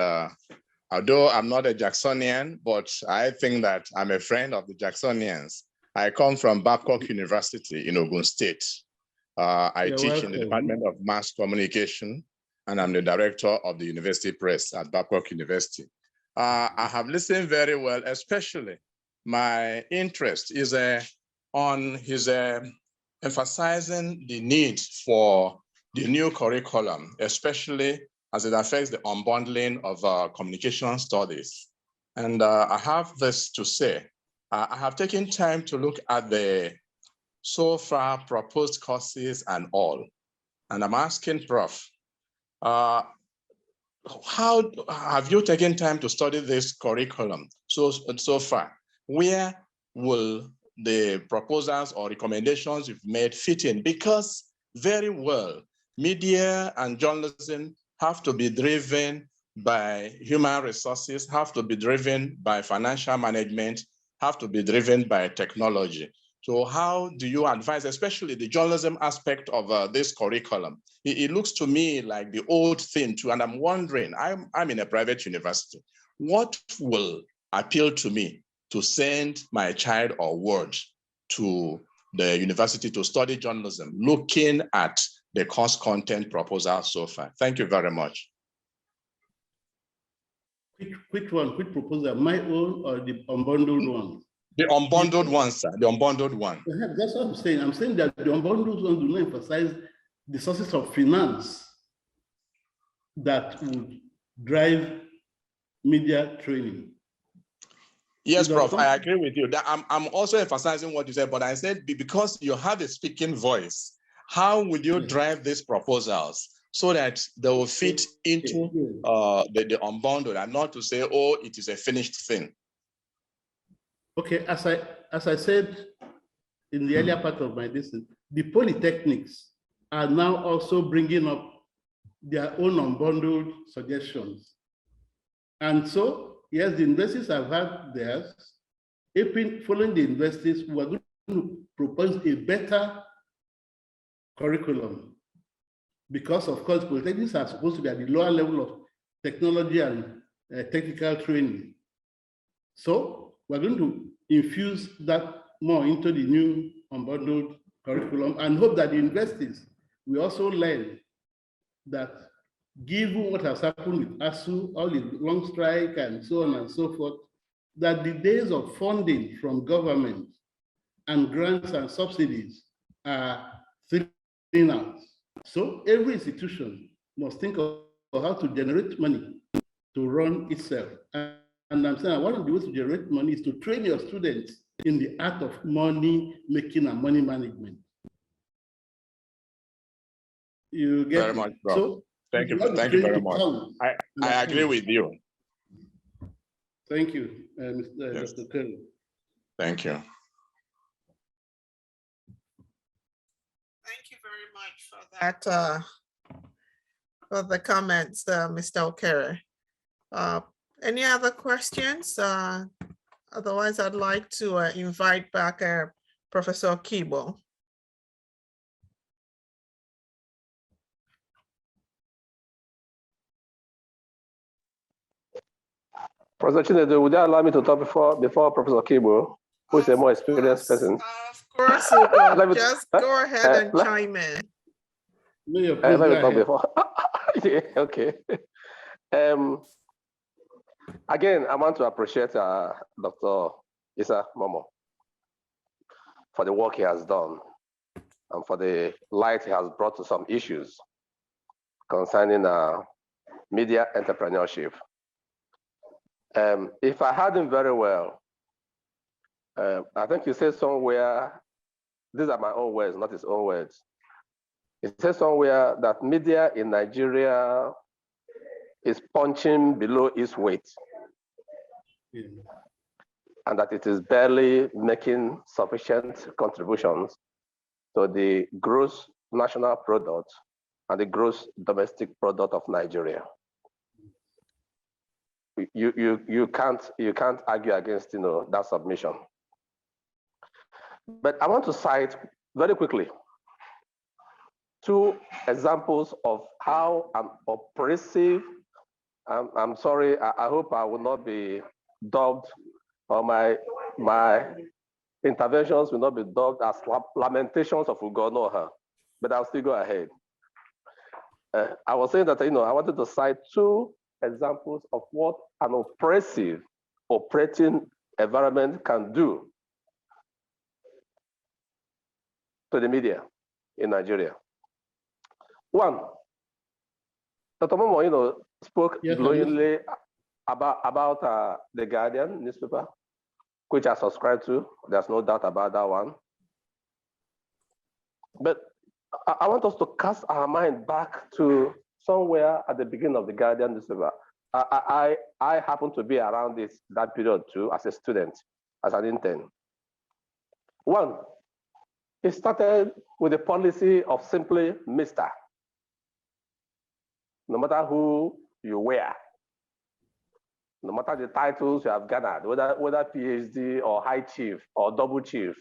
although I'm not a Jacksonian, but I think that I'm a friend of the Jacksonians. I come from Babcock University in Ogun State. I teach in the Department of Mass Communication, and I'm the director of the University Press at Babcock University. I have listened very well, especially my interest is on his emphasizing the need for the new curriculum, especially as it affects the unbundling of communication studies. And I have this to say. I have taken time to look at the so far proposed courses and all. And I'm asking Prof, how have you taken time to study this curriculum so far? Where will the proposals or recommendations you've made fit in? Because very well, media and journalism have to be driven by human resources, have to be driven by financial management, have to be driven by technology. So how do you advise, especially the journalism aspect of this curriculum? It looks to me like the old thing too, and I'm wondering, I'm in a private university, what will appeal to me to send my child or ward to the university to study journalism, looking at the course content proposal so far? Thank you very much. Which one? Which proposal? My own or the unbundled one? The unbundled one, sir. The unbundled one. That's what I'm saying. I'm saying that the unbundled one do not emphasize the sources of finance that would drive media training. Yes, Prof, I agree with you. I'm also emphasizing what you said, but I said because you have a speaking voice, how would you drive these proposals so that they will fit into the unbundled and not to say, oh, it is a finished thing? Okay, as I said in the earlier part of my discussion, the polytechnics are now also bringing up their own unbundled suggestions. And so, yes, the universities have had theirs. Following the universities, we are going to propose a better curriculum because, of course, polytechnics are supposed to be at the lower level of technology and technical training. So we're going to infuse that more into the new unbundled curriculum and hope that the universities will also learn that given what has happened with ASU, all the long strike and so on and so forth, that the days of funding from government and grants and subsidies are thinning out. So every institution must think of how to generate money to run itself. And I'm saying one of the ways to generate money is to train your students in the art of money making and money management. You get very much, bro. So thank you very much. I agree with you. Thank you, Mr. Yes. Dr. Kelly. Thank you. Thank you very much for that, for the comments, Mr. Okere. Any other questions? Otherwise, I'd like to invite back Professor Kibo. Professor Chinedu, would you allow me to talk before Professor Kibo, who is a more experienced person? Of course, Ugo. Just go ahead and chime in. Let me talk before. Yeah, okay. Again, I want to appreciate Dr. Issa Momo for the work he has done and for the light he has brought to some issues concerning media entrepreneurship. If I heard him very well, I think he said somewhere, these are my own words, not his own words. He said somewhere that media in Nigeria is punching below its weight. Yeah. And that it is barely making sufficient contributions to the gross national product and the gross domestic product of Nigeria. You can't argue against that submission. But I want to cite very quickly 2 examples of how an oppressive, I'm sorry, I hope I will not be dubbed, or my interventions will not be dubbed as lamentations of Ugonoha, but I'll still go ahead. I was saying that I wanted to cite 2 examples of what an oppressive operating environment can do to the media in Nigeria. 1, Dr. Momo, spoke glowingly about the Guardian newspaper, which I subscribe to. There's no doubt about that one. But I want us to cast our mind back to somewhere at the beginning of the Guardian newspaper. I happen to be around that period too, as a student, as an intern. 1, it started with a policy of simply Mr. No matter who you were, no matter the titles you have garnered, whether PhD or high chief or double chief,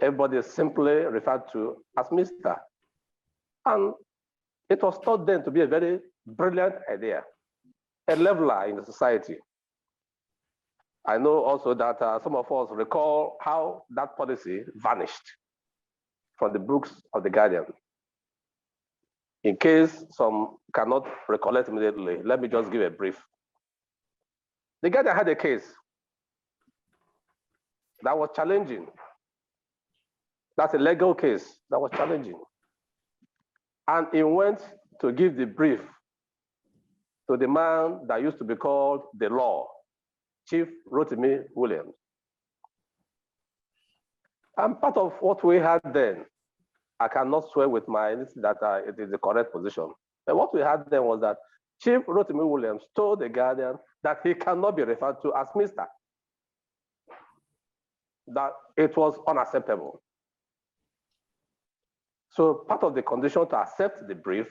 everybody is simply referred to as Mr. And it was thought then to be a very brilliant idea, a leveler in the society. I know also that some of us recall how that policy vanished from the books of the Guardian. In case some cannot recollect immediately, let me just give a brief. The Guardian had a case that was challenging. That's a legal case that was challenging. And he went to give the brief to the man that used to be called the law, Chief Rotimi Williams. And part of what we had then, I cannot swear with that it is the correct position. But what we had then was that Chief Rotimi Williams told the Guardian that he cannot be referred to as Mr. That it was unacceptable. So part of the condition to accept the brief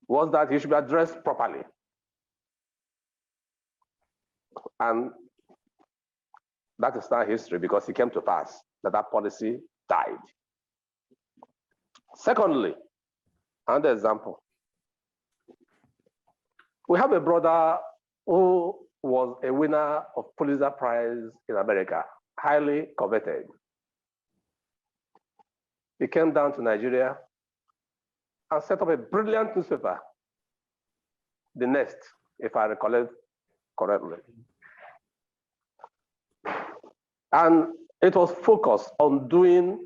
was that he should be addressed properly. And that is not history because he came to pass. that policy died. Secondly, another example. We have a brother who was a winner of Pulitzer Prize in America, highly coveted. He came down to Nigeria and set up a brilliant newspaper, The Nest, if I recall it correctly. And it was focused on doing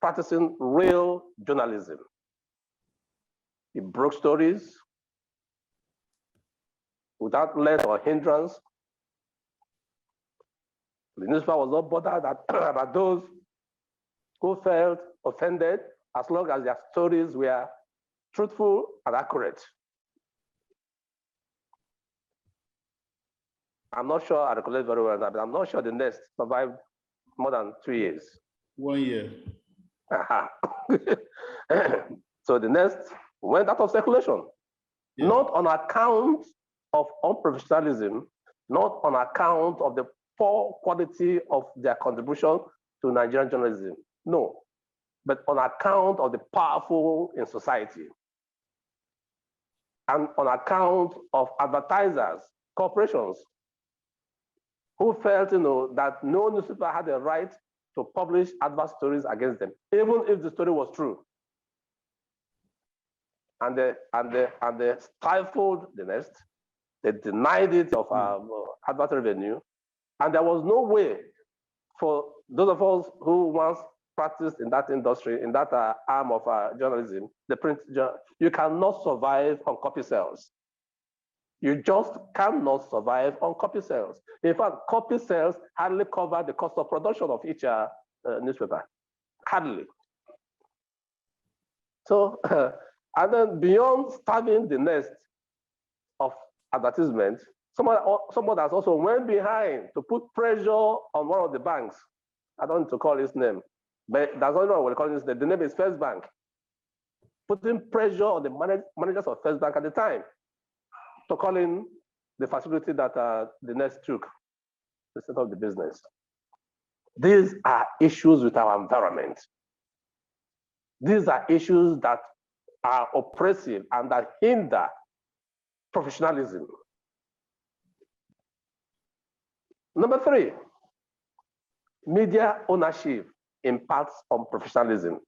practicing real journalism. He broke stories without let or hindrance. The newspaper was not bothered about those who felt offended as long as their stories were truthful and accurate. I'm not sure I recollect very well, but I'm not sure The Nest survived more than 2 years. 1 year. So The Nest went out of circulation, Yeah. not on account of unprofessionalism, not on account of the poor quality of their contribution to Nigerian journalism, no, but on account of the powerful in society and on account of advertisers, corporations, who felt, that no newspaper had the right to publish adverse stories against them, even if the story was true. And they stifled The Nest. They denied it of advert revenue, and there was no way for those of us who once practiced in that industry, in that arm of journalism, the print journal. You cannot survive on copy sales. You just cannot survive on copy sales. In fact, copy sales hardly cover the cost of production of each newspaper, hardly. So, and then beyond starving The Nest of advertisement, someone has also went behind to put pressure on one of the banks. I don't need to call his name, but that's not what I will call his name. The name is First Bank. Putting pressure on the managers of First Bank at the time to call in the facility that The Nest took to set up the business. These are issues with our environment. These are issues that are oppressive and that hinder professionalism. Number 3, media ownership impacts on professionalism.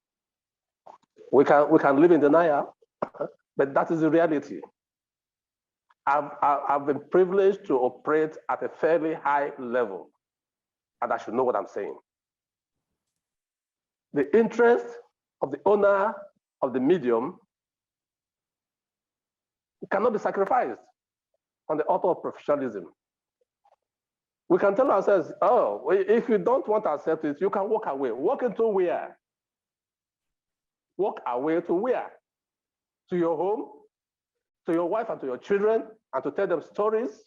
We can live in denial, but that is the reality. I've been privileged to operate at a fairly high level, and I should know what I'm saying. The interest of the owner of the medium cannot be sacrificed on the altar of professionalism. We can tell ourselves, oh, if you don't want to accept it, you can walk away. Walk into where? Walk away to where? To your home, to your wife and to your children, and to tell them stories?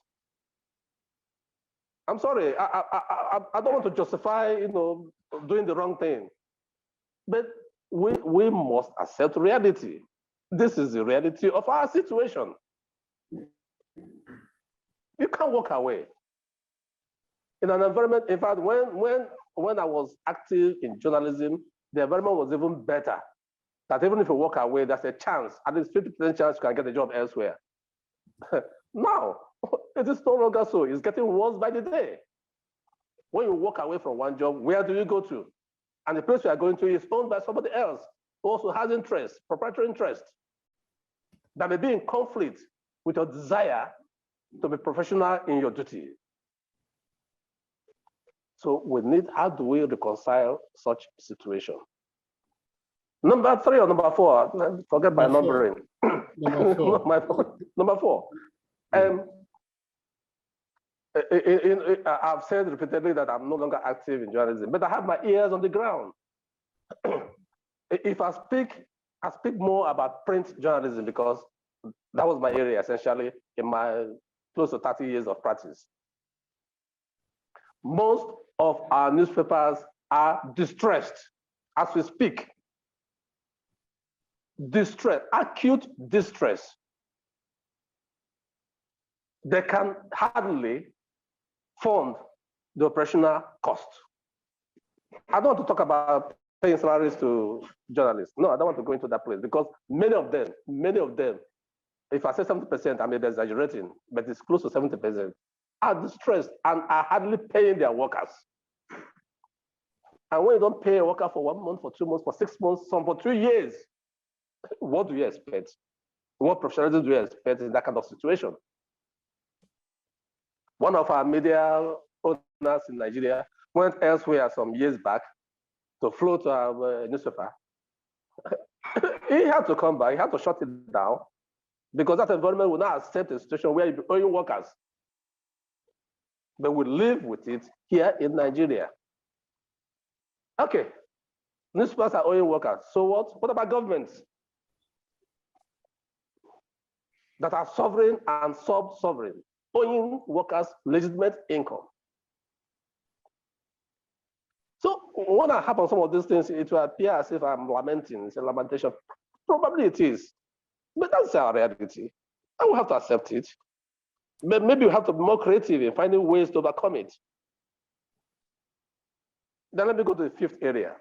I'm sorry, I don't want to justify, doing the wrong thing. But we must accept reality. This is the reality of our situation. You can't walk away. In an environment, in fact, when I was active in journalism, the environment was even better. That even if you walk away, there's a chance, at least 50% chance you can get a job elsewhere. Now, it is no longer so. It's getting worse by the day. When you walk away from one job, where do you go to? And the place you are going to is owned by somebody else who also has interest, proprietary interest, that may be in conflict with your desire to be professional in your duty. So how do we reconcile such situation? Number 3 or number 4, forget my numbering. Number 4. Number 4. I've said repeatedly that I'm no longer active in journalism, but I have my ears on the ground. If I speak more about print journalism because that was my area essentially in my close to 30 years of practice. Most of our newspapers are distressed as we speak. Distress, acute distress. They can hardly fund the operational cost. I don't want to talk about paying salaries to journalists. No, I don't want to go into that place because many of them, if I say 70%, I may be exaggerating, but it's close to 70%, are distressed and are hardly paying their workers. And when you don't pay a worker for 1 month, for 2 months, for 6 months, some for 2 years, what do you expect? What professionalism do you expect in that kind of situation? One of our media owners in Nigeria went elsewhere some years back to float a newspaper. He had to come back, he had to shut it down because that environment will not accept a situation where you're owing workers. But we live with it here in Nigeria. Okay, newspapers are owing workers. So what? What about governments that are sovereign and sub-sovereign, owing workers legitimate income? So when I happen some of these things, it will appear as if I'm lamenting. It's a lamentation. Probably it is, but that's our reality, and we have to accept it. But maybe we have to be more creative in finding ways to overcome it. Then let me go to the fifth area,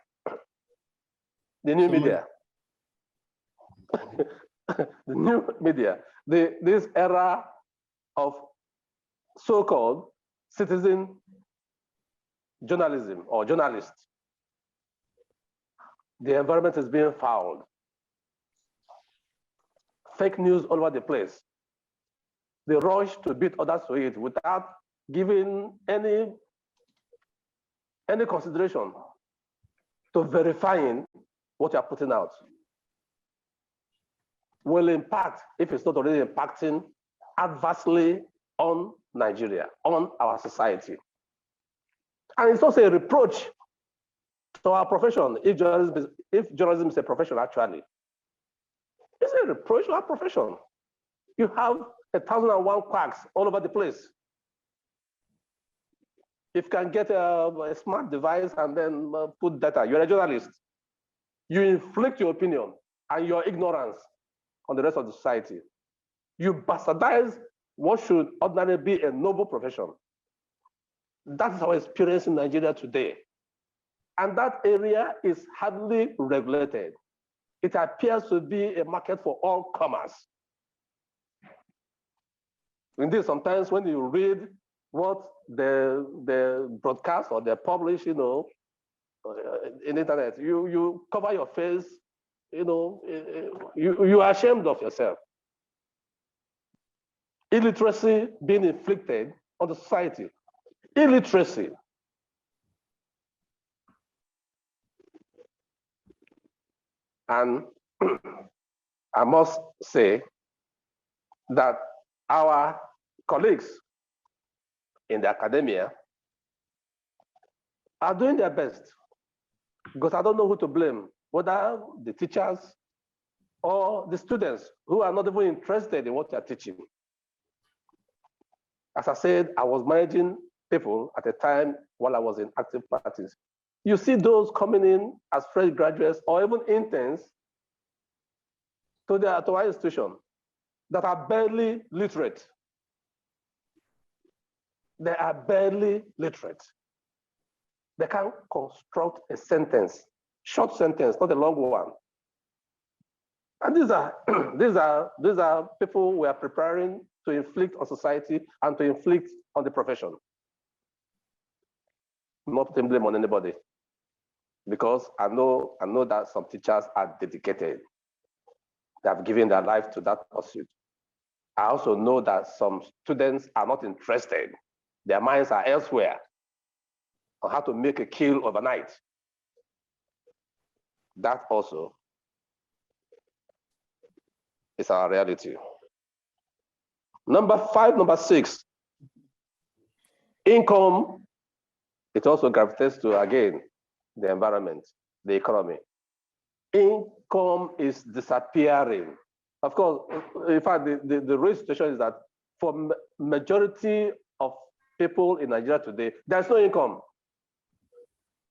the new media. The new media, this era of so-called citizen journalism or journalists. The environment is being fouled. Fake news all over the place. The rush to beat others to it without giving any consideration to verifying what you are putting out will impact, if it's not already impacting, adversely on Nigeria, on our society. And it's also a reproach to our profession, if journalism is a profession actually. It's a reproach to our profession. You have 1,001 quacks all over the place. If you can get a smart device and then put data, you're a journalist. You inflict your opinion and your ignorance on the rest of the society. You bastardize what should ordinarily be a noble profession. That is our experience in Nigeria today. And that area is hardly regulated. It appears to be a market for all comers. Indeed, sometimes when you read what the broadcast or they publish, in the internet, you cover your face, you are ashamed of yourself. Illiteracy being inflicted on the society. Illiteracy. And I must say that our colleagues in the academia are doing their best, because I don't know who to blame, whether the teachers or the students who are not even interested in what they are teaching. As I said, I was managing people at a time while I was in active practice. You see those coming in as fresh graduates or even interns to our institution that are barely literate. They are barely literate. They can construct a sentence, short sentence, not a long one. And these are people we are preparing to inflict on society and to inflict on the profession. Not putting blame on anybody, because I know that some teachers are dedicated. They have given their life to that pursuit. I also know that some students are not interested. Their minds are elsewhere on how to make a kill overnight. That also is our reality. Number 6, income. It also gravitates to, again, the environment, the economy. Income is disappearing. Of course, in fact, the real situation is that for majority of people in Nigeria today, there's no income.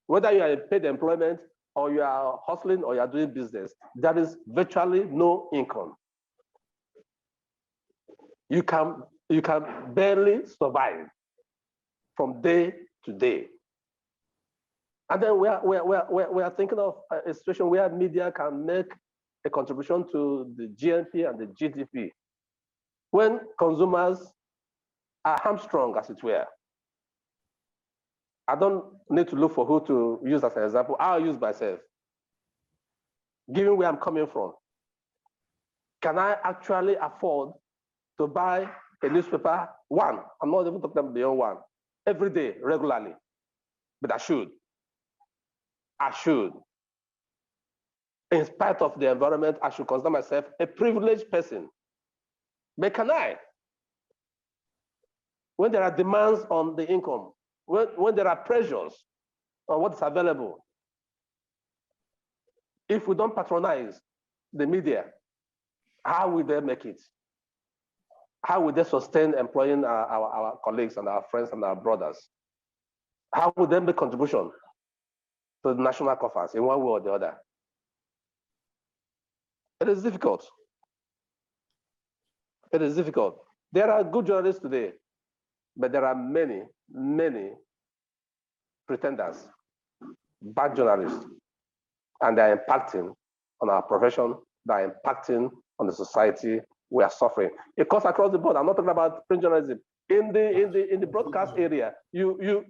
Whether you are in paid employment or you are hustling or you are doing business, there is virtually no income. You can barely survive from day to day. And then we are thinking of a situation where media can make a contribution to the GNP and the GDP when consumers are hamstrung, as it were. I don't need to look for who to use as an example. I'll use myself. Given where I'm coming from, can I actually afford to buy a newspaper, one, I'm not even talking about beyond one, every day, regularly, but I should. I should. In spite of the environment, I should consider myself a privileged person. But can I? When there are demands on the income, when there are pressures on what's available, if we don't patronize the media, how will they make it? How will they sustain employing our colleagues and our friends and our brothers? How will they make contribution to the national coffers in one way or the other? It is difficult. It is difficult. There are good journalists today, but there are many, many pretenders, bad journalists, and they're impacting on our profession, they're impacting on the society. We are suffering. It cuts across the board. I'm not talking about print journalism. In the broadcast area, you hear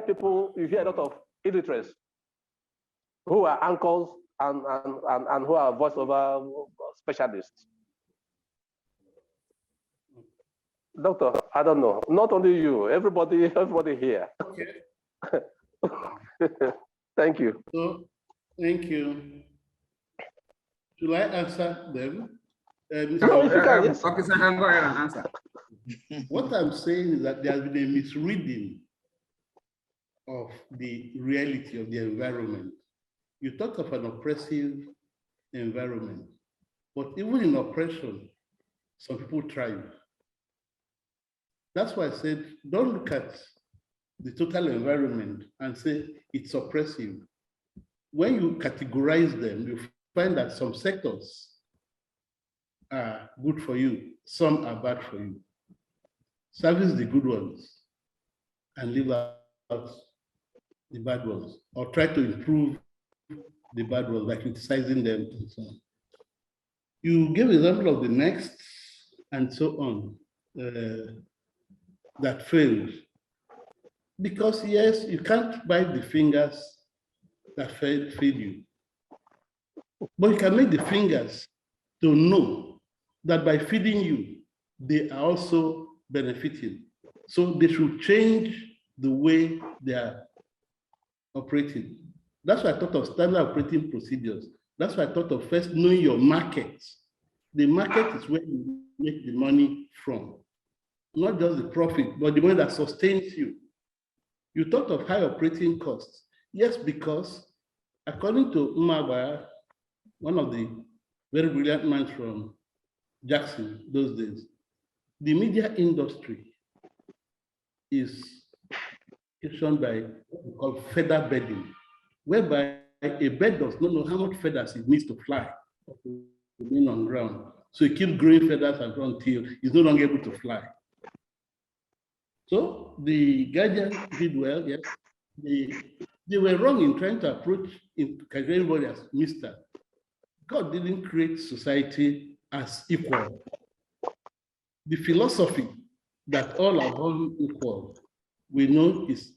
people, you hear a lot of illiterates who are anchors and who are voiceover specialists. Doctor, I don't know. Not only you, everybody here. Okay. Thank you. So, thank you. Should I answer them? No, if you can, yes. Okay, sir, I can go ahead and answer. What I'm saying is that there has been a misreading of the reality of the environment. You talk of an oppressive environment, but even in oppression, some people thrive. That's why I said, don't look at the total environment and say it's oppressive. When you categorize them, you find that some sectors are good for you, some are bad for you. Service the good ones and leave out the bad ones, or try to improve the bad ones by criticizing them and so on. You gave an example of the next and so on that failed. Because yes, you can't bite the fingers that feed you. But you can make the fingers to know that by feeding you, they are also benefiting. So they should change the way they are operating. That's why I thought of standard operating procedures. That's why I thought of first knowing your market. The market is where you make the money from. Not just the profit, but the money that sustains you. You thought of high operating costs. Yes, because according to Umagba, one of the very brilliant minds from Jackson those days, the media industry is shown by what we call feather bedding, whereby a bird does not know how much feathers it needs to fly to remain on ground. So it keeps growing feathers until it's no longer able to fly. So the Guardian did well, yes. They were wrong in trying to approach everybody as Mr. God didn't create society as equal. The philosophy that all are born equal, we know is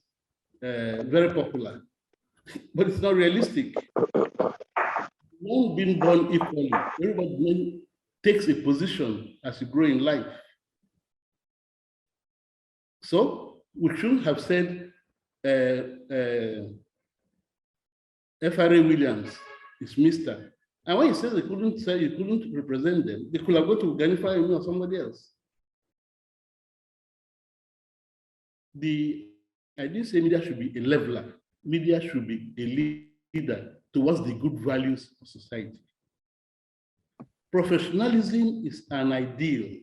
very popular, but it's not realistic. No being born equally, everybody takes a position as you grow in life. So we should have said F.R.A. Williams is Mr. And when he says he couldn't represent them, they could have gone to Ganifa or somebody else. I didn't say media should be a leveler. Media should be a leader towards the good values of society. Professionalism is an ideal.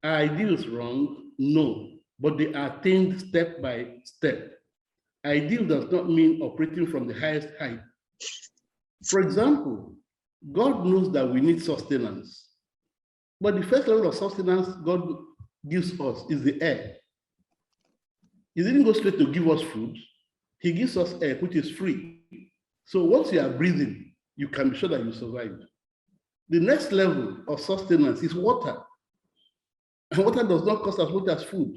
Are ideals wrong? No, but they are attained step by step. Ideal does not mean operating from the highest height. For example, God knows that we need sustenance, but the first level of sustenance God gives us is the air. He didn't go straight to give us food. He gives us air, which is free. So once you are breathing, you can be sure that you survive. The next level of sustenance is water. And water does not cost as much as food.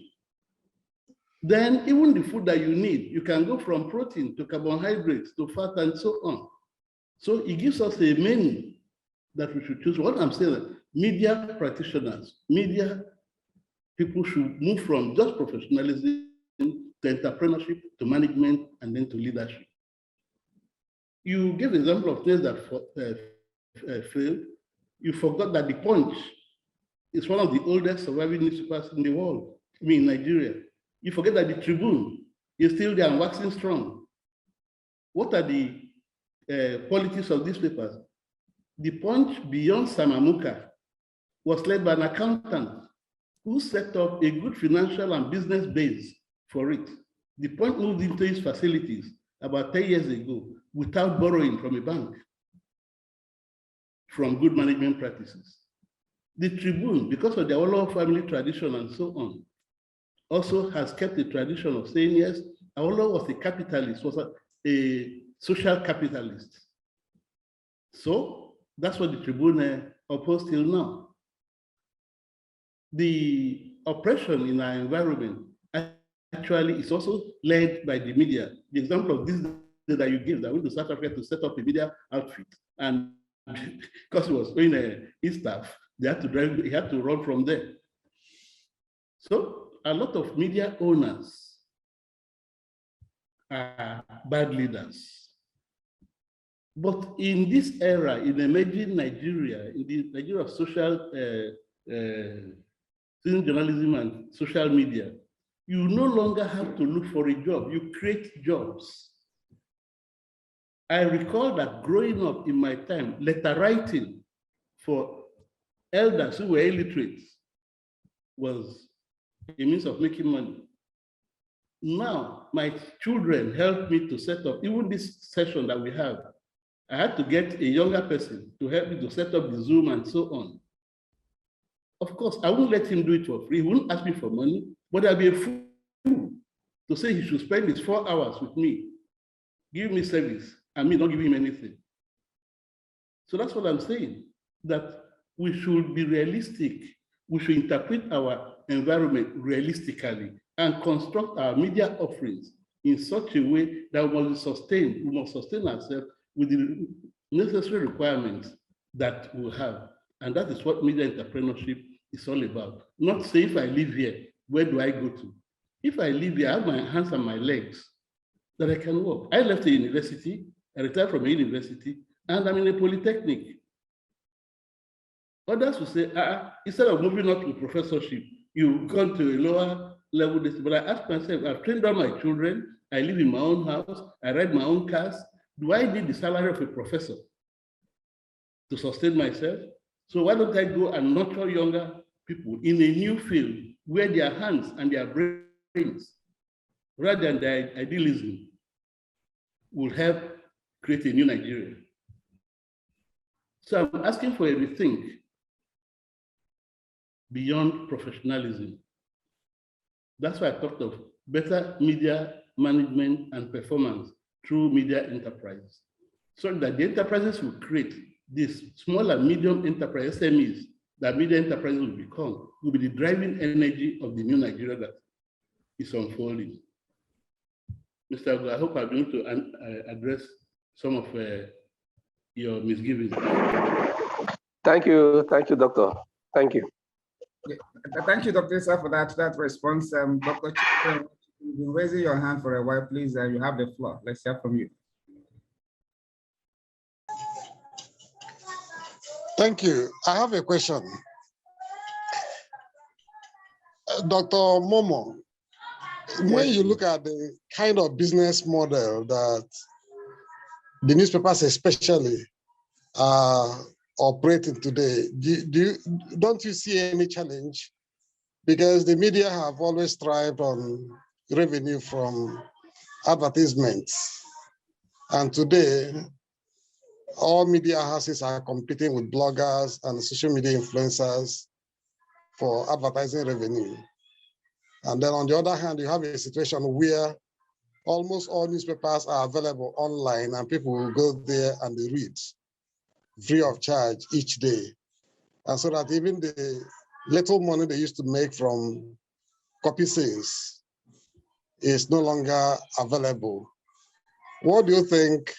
Then even the food that you need, you can go from protein to carbohydrates to fat and so on. So it gives us a menu that we should choose. What I'm saying, media practitioners, media people should move from just professionalism to entrepreneurship, to management, and then to leadership. You gave an example of things that failed. You forgot that the Punch is one of the oldest surviving newspapers in the world, in Nigeria. You forget that the Tribune is still there and waxing strong. What are the qualities of these papers? The Punch, beyond Samamuka, was led by an accountant who set up a good financial and business base for it. The Punch moved into its facilities about 10 years ago without borrowing from a bank, from good management practices. The Tribune, because of the Awolowo family tradition and so on, also has kept the tradition of saying, yes, Awolowo was a capitalist, was a social capitalist. So that's what the Tribune opposed till now. The oppression in our environment actually is also led by the media. The example of this that you give, that went to South Africa to set up a media outfit, and because he was doing his staff, they had to drive, he had to run from there. So a lot of media owners are bad leaders. But in this era, in emerging Nigeria, in the Nigeria of social journalism and social media, you no longer have to look for a job, you create jobs. I recall that growing up in my time, letter writing for elders who were illiterate was a means of making money. Now, my children helped me to set up, even this session that we have, I had to get a younger person to help me to set up the Zoom and so on. Of course, I won't let him do it for free. He won't ask me for money, but I'll be a fool to say he should spend his 4 hours with me, give me service, and me not give him anything. So that's what I'm saying, that we should be realistic. We should interpret our environment realistically and construct our media offerings in such a way that we must sustain ourselves with the necessary requirements that we have. And that is what media entrepreneurship is all about. Not say, if I live here, where do I go to? If I live here, I have my hands and my legs that I can work. I left a university, I retired from a university, and I'm in a polytechnic. Others will say, instead of moving up to professorship, you've gone to a lower level. But I ask myself, I've trained all my children, I live in my own house, I ride my own cars. Do I need the salary of a professor to sustain myself? So why don't I go and nurture younger people in a new field where their hands and their brains, rather than their idealism, will help create a new Nigeria? So I'm asking for a rethink beyond professionalism. That's why I talked of better media management and performance through media enterprise, so that the enterprises will create these small and medium enterprise SMEs that media enterprises will become, will be the driving energy of the new Nigeria that is unfolding. Mr. Agu, I hope I'm going to address some of your misgivings. Thank you, Doctor. Thank you. Yeah. Thank you, Dr. Issa, for that response. Dr. Chike, you've been raising your hand for a while. Please, you have the floor. Let's hear from you. Thank you. I have a question. Dr. Momo, when you look at the kind of business model that the newspapers especially are operating today, don't you see any challenge? Because the media have always thrived on revenue from advertisements. And today, all media houses are competing with bloggers and social media influencers for advertising revenue. And then on the other hand, you have a situation where almost all newspapers are available online and people will go there and they read free of charge each day. And so that even the little money they used to make from copy sales is no longer available. What do you think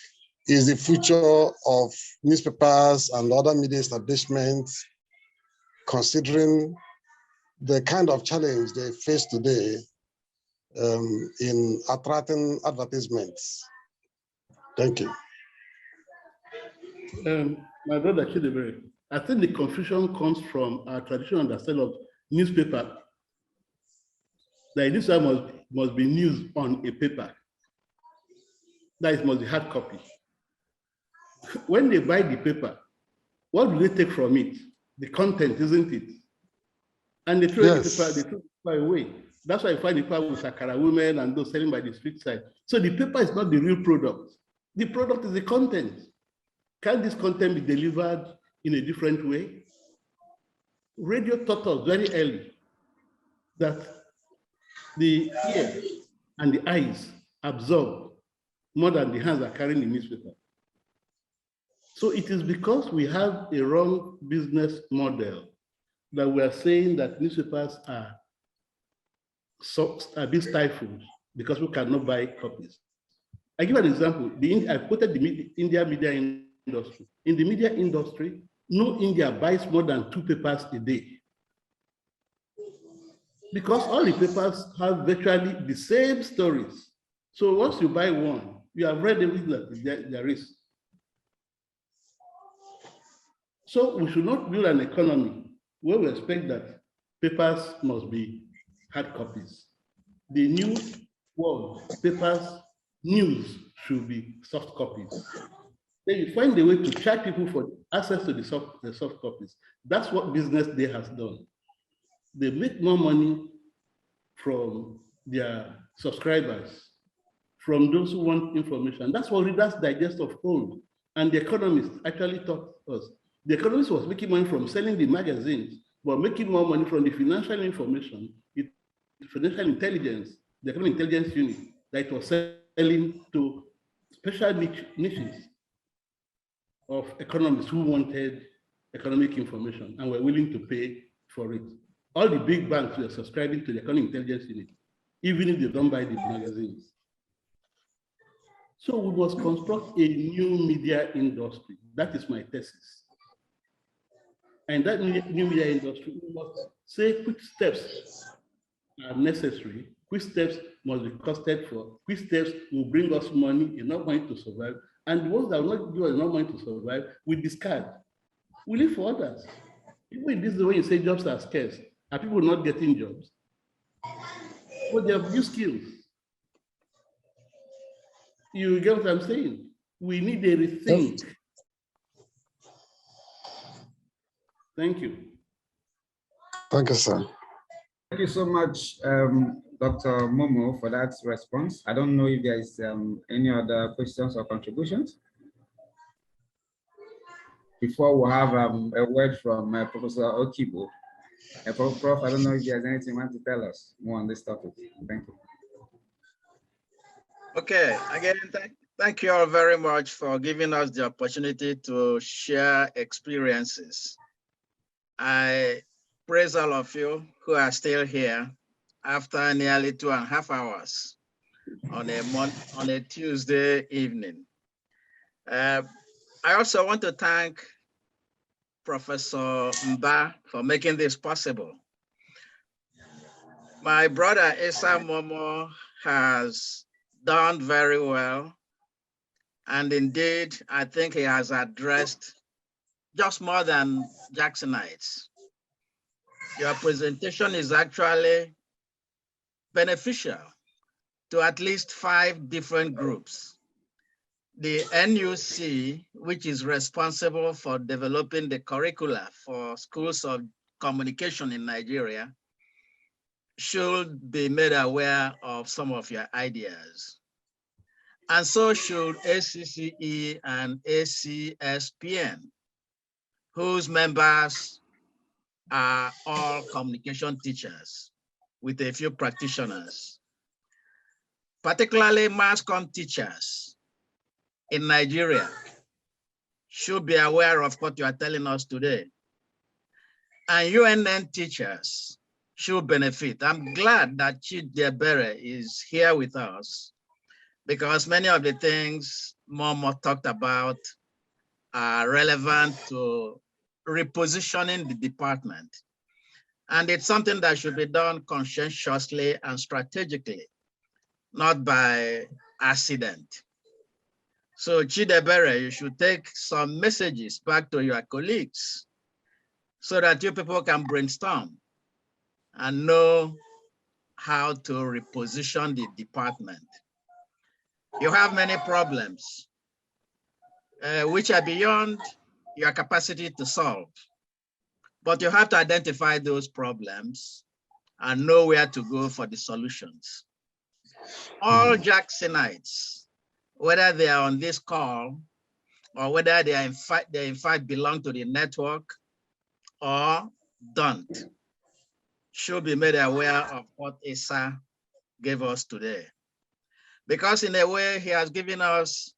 is the future of newspapers and other media establishments, considering the kind of challenge they face today in attracting advertisements? Thank you. My brother Chidebere, I think the confusion comes from our traditional understanding of newspaper. That this must be news on a paper. That it must be hard copy. When they buy the paper, what do they take from it? The content, isn't it? And they throw the paper away. That's why you find the paper with Sakara women and those selling by the street side. So the paper is not the real product. The product is the content. Can this content be delivered in a different way? Radio taught us very early that the ear and the eyes absorb more than the hands are carrying the newspaper. So it is because we have a wrong business model that we are saying that newspapers are being stifled because we cannot buy copies. I give an example. I quoted the India media industry. In the media industry, no India buys more than 2 papers a day. Because all the papers have virtually the same stories. So once you buy one, you have read everything that there is. So we should not build an economy where we expect that papers must be hard copies. The new world, papers, news should be soft copies. Then you find a way to charge people for access to the soft copies. That's what Business Day has done. They make more money from their subscribers, from those who want information. That's what Reader's Digest of old. And the Economist actually taught us. The Economist was making money from selling the magazines, but making more money from the financial information, financial intelligence, the economic intelligence unit that it was selling to special niches of economists who wanted economic information and were willing to pay for it. All the big banks were subscribing to the economic intelligence unit, even if they don't buy the magazines. So we must construct a new media industry. That is my thesis. And that new media industry, we must say quick steps are necessary. Quick steps must be costed for. Quick steps will bring us money, enough money to survive. And the ones that will not give us enough money to survive, we discard. We leave for others. Even this is the way you say jobs are scarce. Are people not getting jobs? But they have new skills. You get what I'm saying? We need a rethink. Thank you. Thank you, sir. Thank you so much, Dr. Momo, for that response. I don't know if there is any other questions or contributions. Before we have a word from Professor Okibo. Prof, I don't know if there's anything you want to tell us more on this topic. Thank you. Okay, again, thank you all very much for giving us the opportunity to share experiences. I praise all of you who are still here after nearly 2.5 hours on a Tuesday evening. I also want to thank Professor Mba for making this possible. My brother Issa Momo has done very well. And indeed, I think he has addressed just more than Jacksonites. Your presentation is actually beneficial to at least 5 different groups. The NUC, which is responsible for developing the curricula for schools of communication in Nigeria, should be made aware of some of your ideas. And so should ACCE and ACSPN, whose members are all communication teachers. with a few practitioners, particularly mass comm teachers in Nigeria should be aware of what you are telling us today. And UNN teachers should benefit. I'm glad that Chidebere is here with us because many of the things Momo talked about are relevant to repositioning the department. And it's something that should be done conscientiously and strategically, not by accident. So Chidebere, you should take some messages back to your colleagues so that you people can brainstorm and know how to reposition the department. You have many problems which are beyond your capacity to solve, but you have to identify those problems and know where to go for the solutions. All Jacksonites, whether they are on this call or whether they in fact belong to the network or don't, should be made aware of what Issa gave us today. Because in a way, he has given us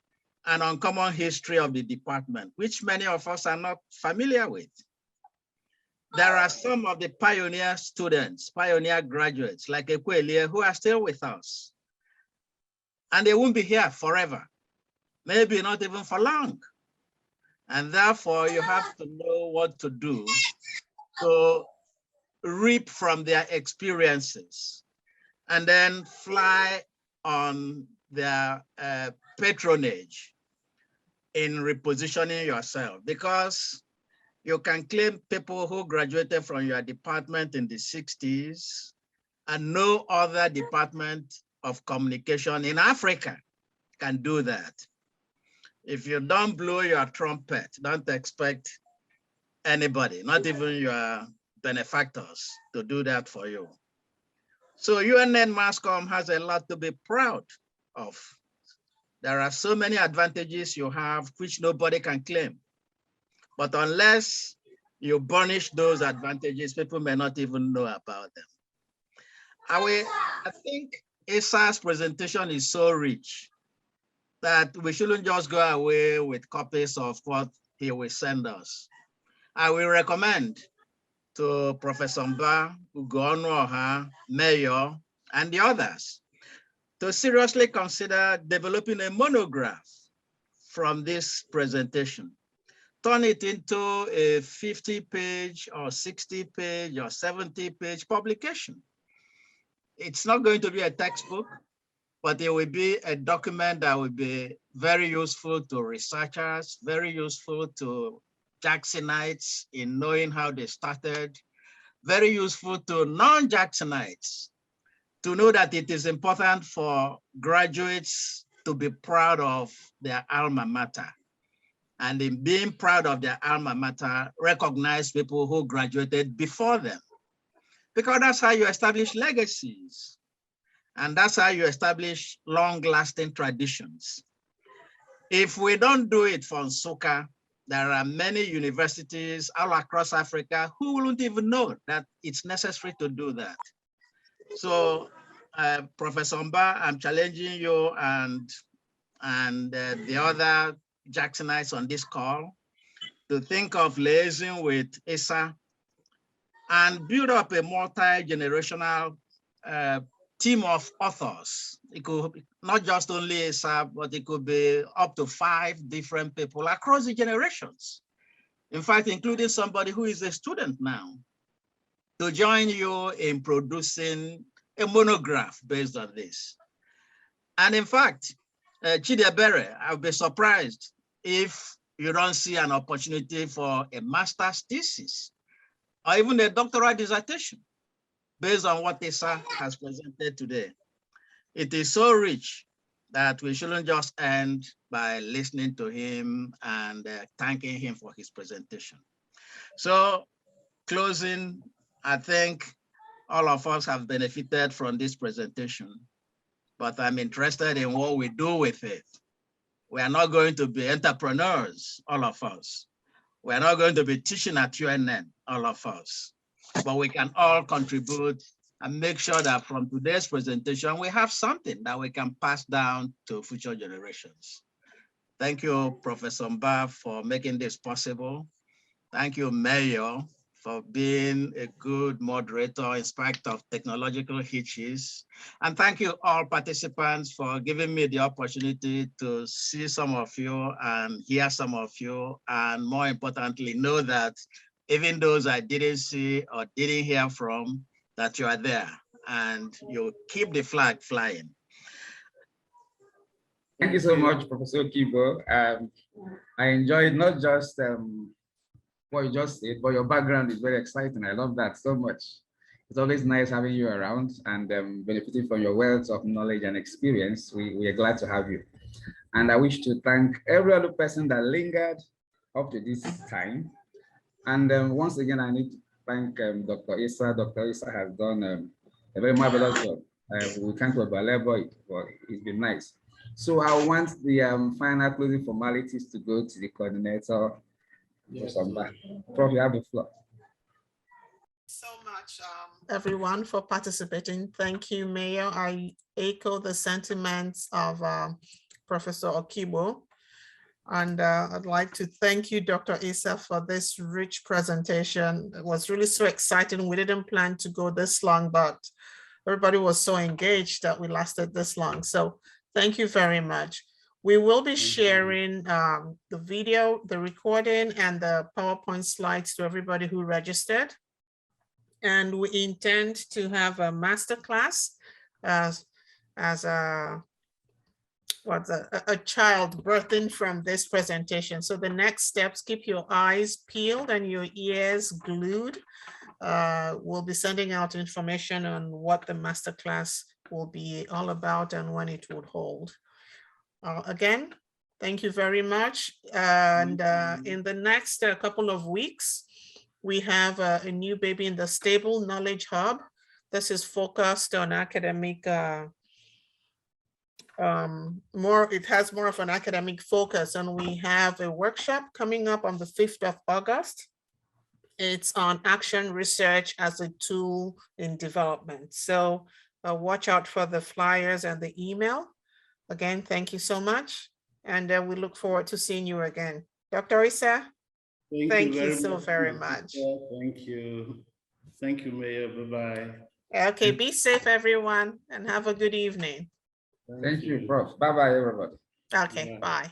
an uncommon history of the department, which many of us are not familiar with. There are some of the pioneer students, pioneer graduates like Ekwelie who are still with us. And they won't be here forever, maybe not even for long. And therefore, you have to know what to do to reap from their experiences and then fly on their patronage in repositioning yourself, because you can claim people who graduated from your department in the 60s and no other department of communication in Africa can do that. If you don't blow your trumpet, don't expect anybody, not even your benefactors, to do that for you. So UNN Masscom has a lot to be proud of. There are so many advantages you have which nobody can claim. But unless you burnish those advantages, people may not even know about them. I think Issa's presentation is so rich that we shouldn't just go away with copies of what he will send us. I will recommend to Professor Mba, Ugonoha, Mayor, and the others to seriously consider developing a monograph from this presentation. Turn it into a 50-page or 60-page or 70-page publication. It's not going to be a textbook, but it will be a document that will be very useful to researchers, very useful to Jacksonites in knowing how they started, very useful to non-Jacksonites to know that it is important for graduates to be proud of their alma mater. And in being proud of their alma mater, recognize people who graduated before them. Because that's how you establish legacies. And that's how you establish long-lasting traditions. If we don't do it for Nsukka, there are many universities all across Africa who wouldn't even know that it's necessary to do that. So, Professor Mba, I'm challenging you and the other Jacksonites on this call to think of liaising with Issa and build up a multi-generational team of authors. It could be not just only Issa, but it could be up to 5 different people across the generations. In fact, including somebody who is a student now, to join you in producing a monograph based on this. And in fact, Chidebere, I'll be surprised if you don't see an opportunity for a master's thesis or even a doctoral dissertation based on what Issa has presented today. It is so rich that we shouldn't just end by listening to him and thanking him for his presentation. So closing, I think all of us have benefited from this presentation, but I'm interested in what we do with it. We are not going to be entrepreneurs, all of us. We are not going to be teaching at UNN, all of us, but we can all contribute and make sure that from today's presentation, we have something that we can pass down to future generations. Thank you, Professor Mba, for making this possible. Thank you, Mayor, for being a good moderator in spite of technological hitches. And thank you all participants for giving me the opportunity to see some of you and hear some of you. And more importantly, know that even those I didn't see or didn't hear from, that you are there and you keep the flag flying. Thank you so much, Professor Kibo. I enjoyed not just what you just said, but your background is very exciting. I love that so much. It's always nice having you around and benefiting from your wealth of knowledge and experience. We are glad to have you. And I wish to thank every other person that lingered up to this time. And once again, I need to thank Dr. Issa. Dr. Issa has done a very marvelous job. We can't belabor it, but it's been nice. So I want the final closing formalities to go to the coordinator. Yes, Prof, you have the floor. So much, everyone, for participating. Thank you, Mayor. I echo the sentiments of Professor Okibo. And I'd like to thank you, Dr. Issa, for this rich presentation. It was really so exciting. We didn't plan to go this long, but everybody was so engaged that we lasted this long. So thank you very much. We will be sharing the video, the recording, and the PowerPoint slides to everybody who registered. And we intend to have a masterclass as a child birthing from this presentation. So the next steps, keep your eyes peeled and your ears glued. We'll be sending out information on what the masterclass will be all about and when it would hold. Again, thank you very much. And in the next couple of weeks, we have a new baby in the stable knowledge hub. This is focused on academic, it has more of an academic focus, and we have a workshop coming up on the 5th of August. It's on action research as a tool in development. So watch out for the flyers and the email. Again, thank you so much. And we look forward to seeing you again. Dr. Issa, thank you so very much. Thank you. Thank you, Mayor. Bye-bye. Okay, be safe, everyone, and have a good evening. Thank you, Prof. Bye-bye, everybody. Okay, bye.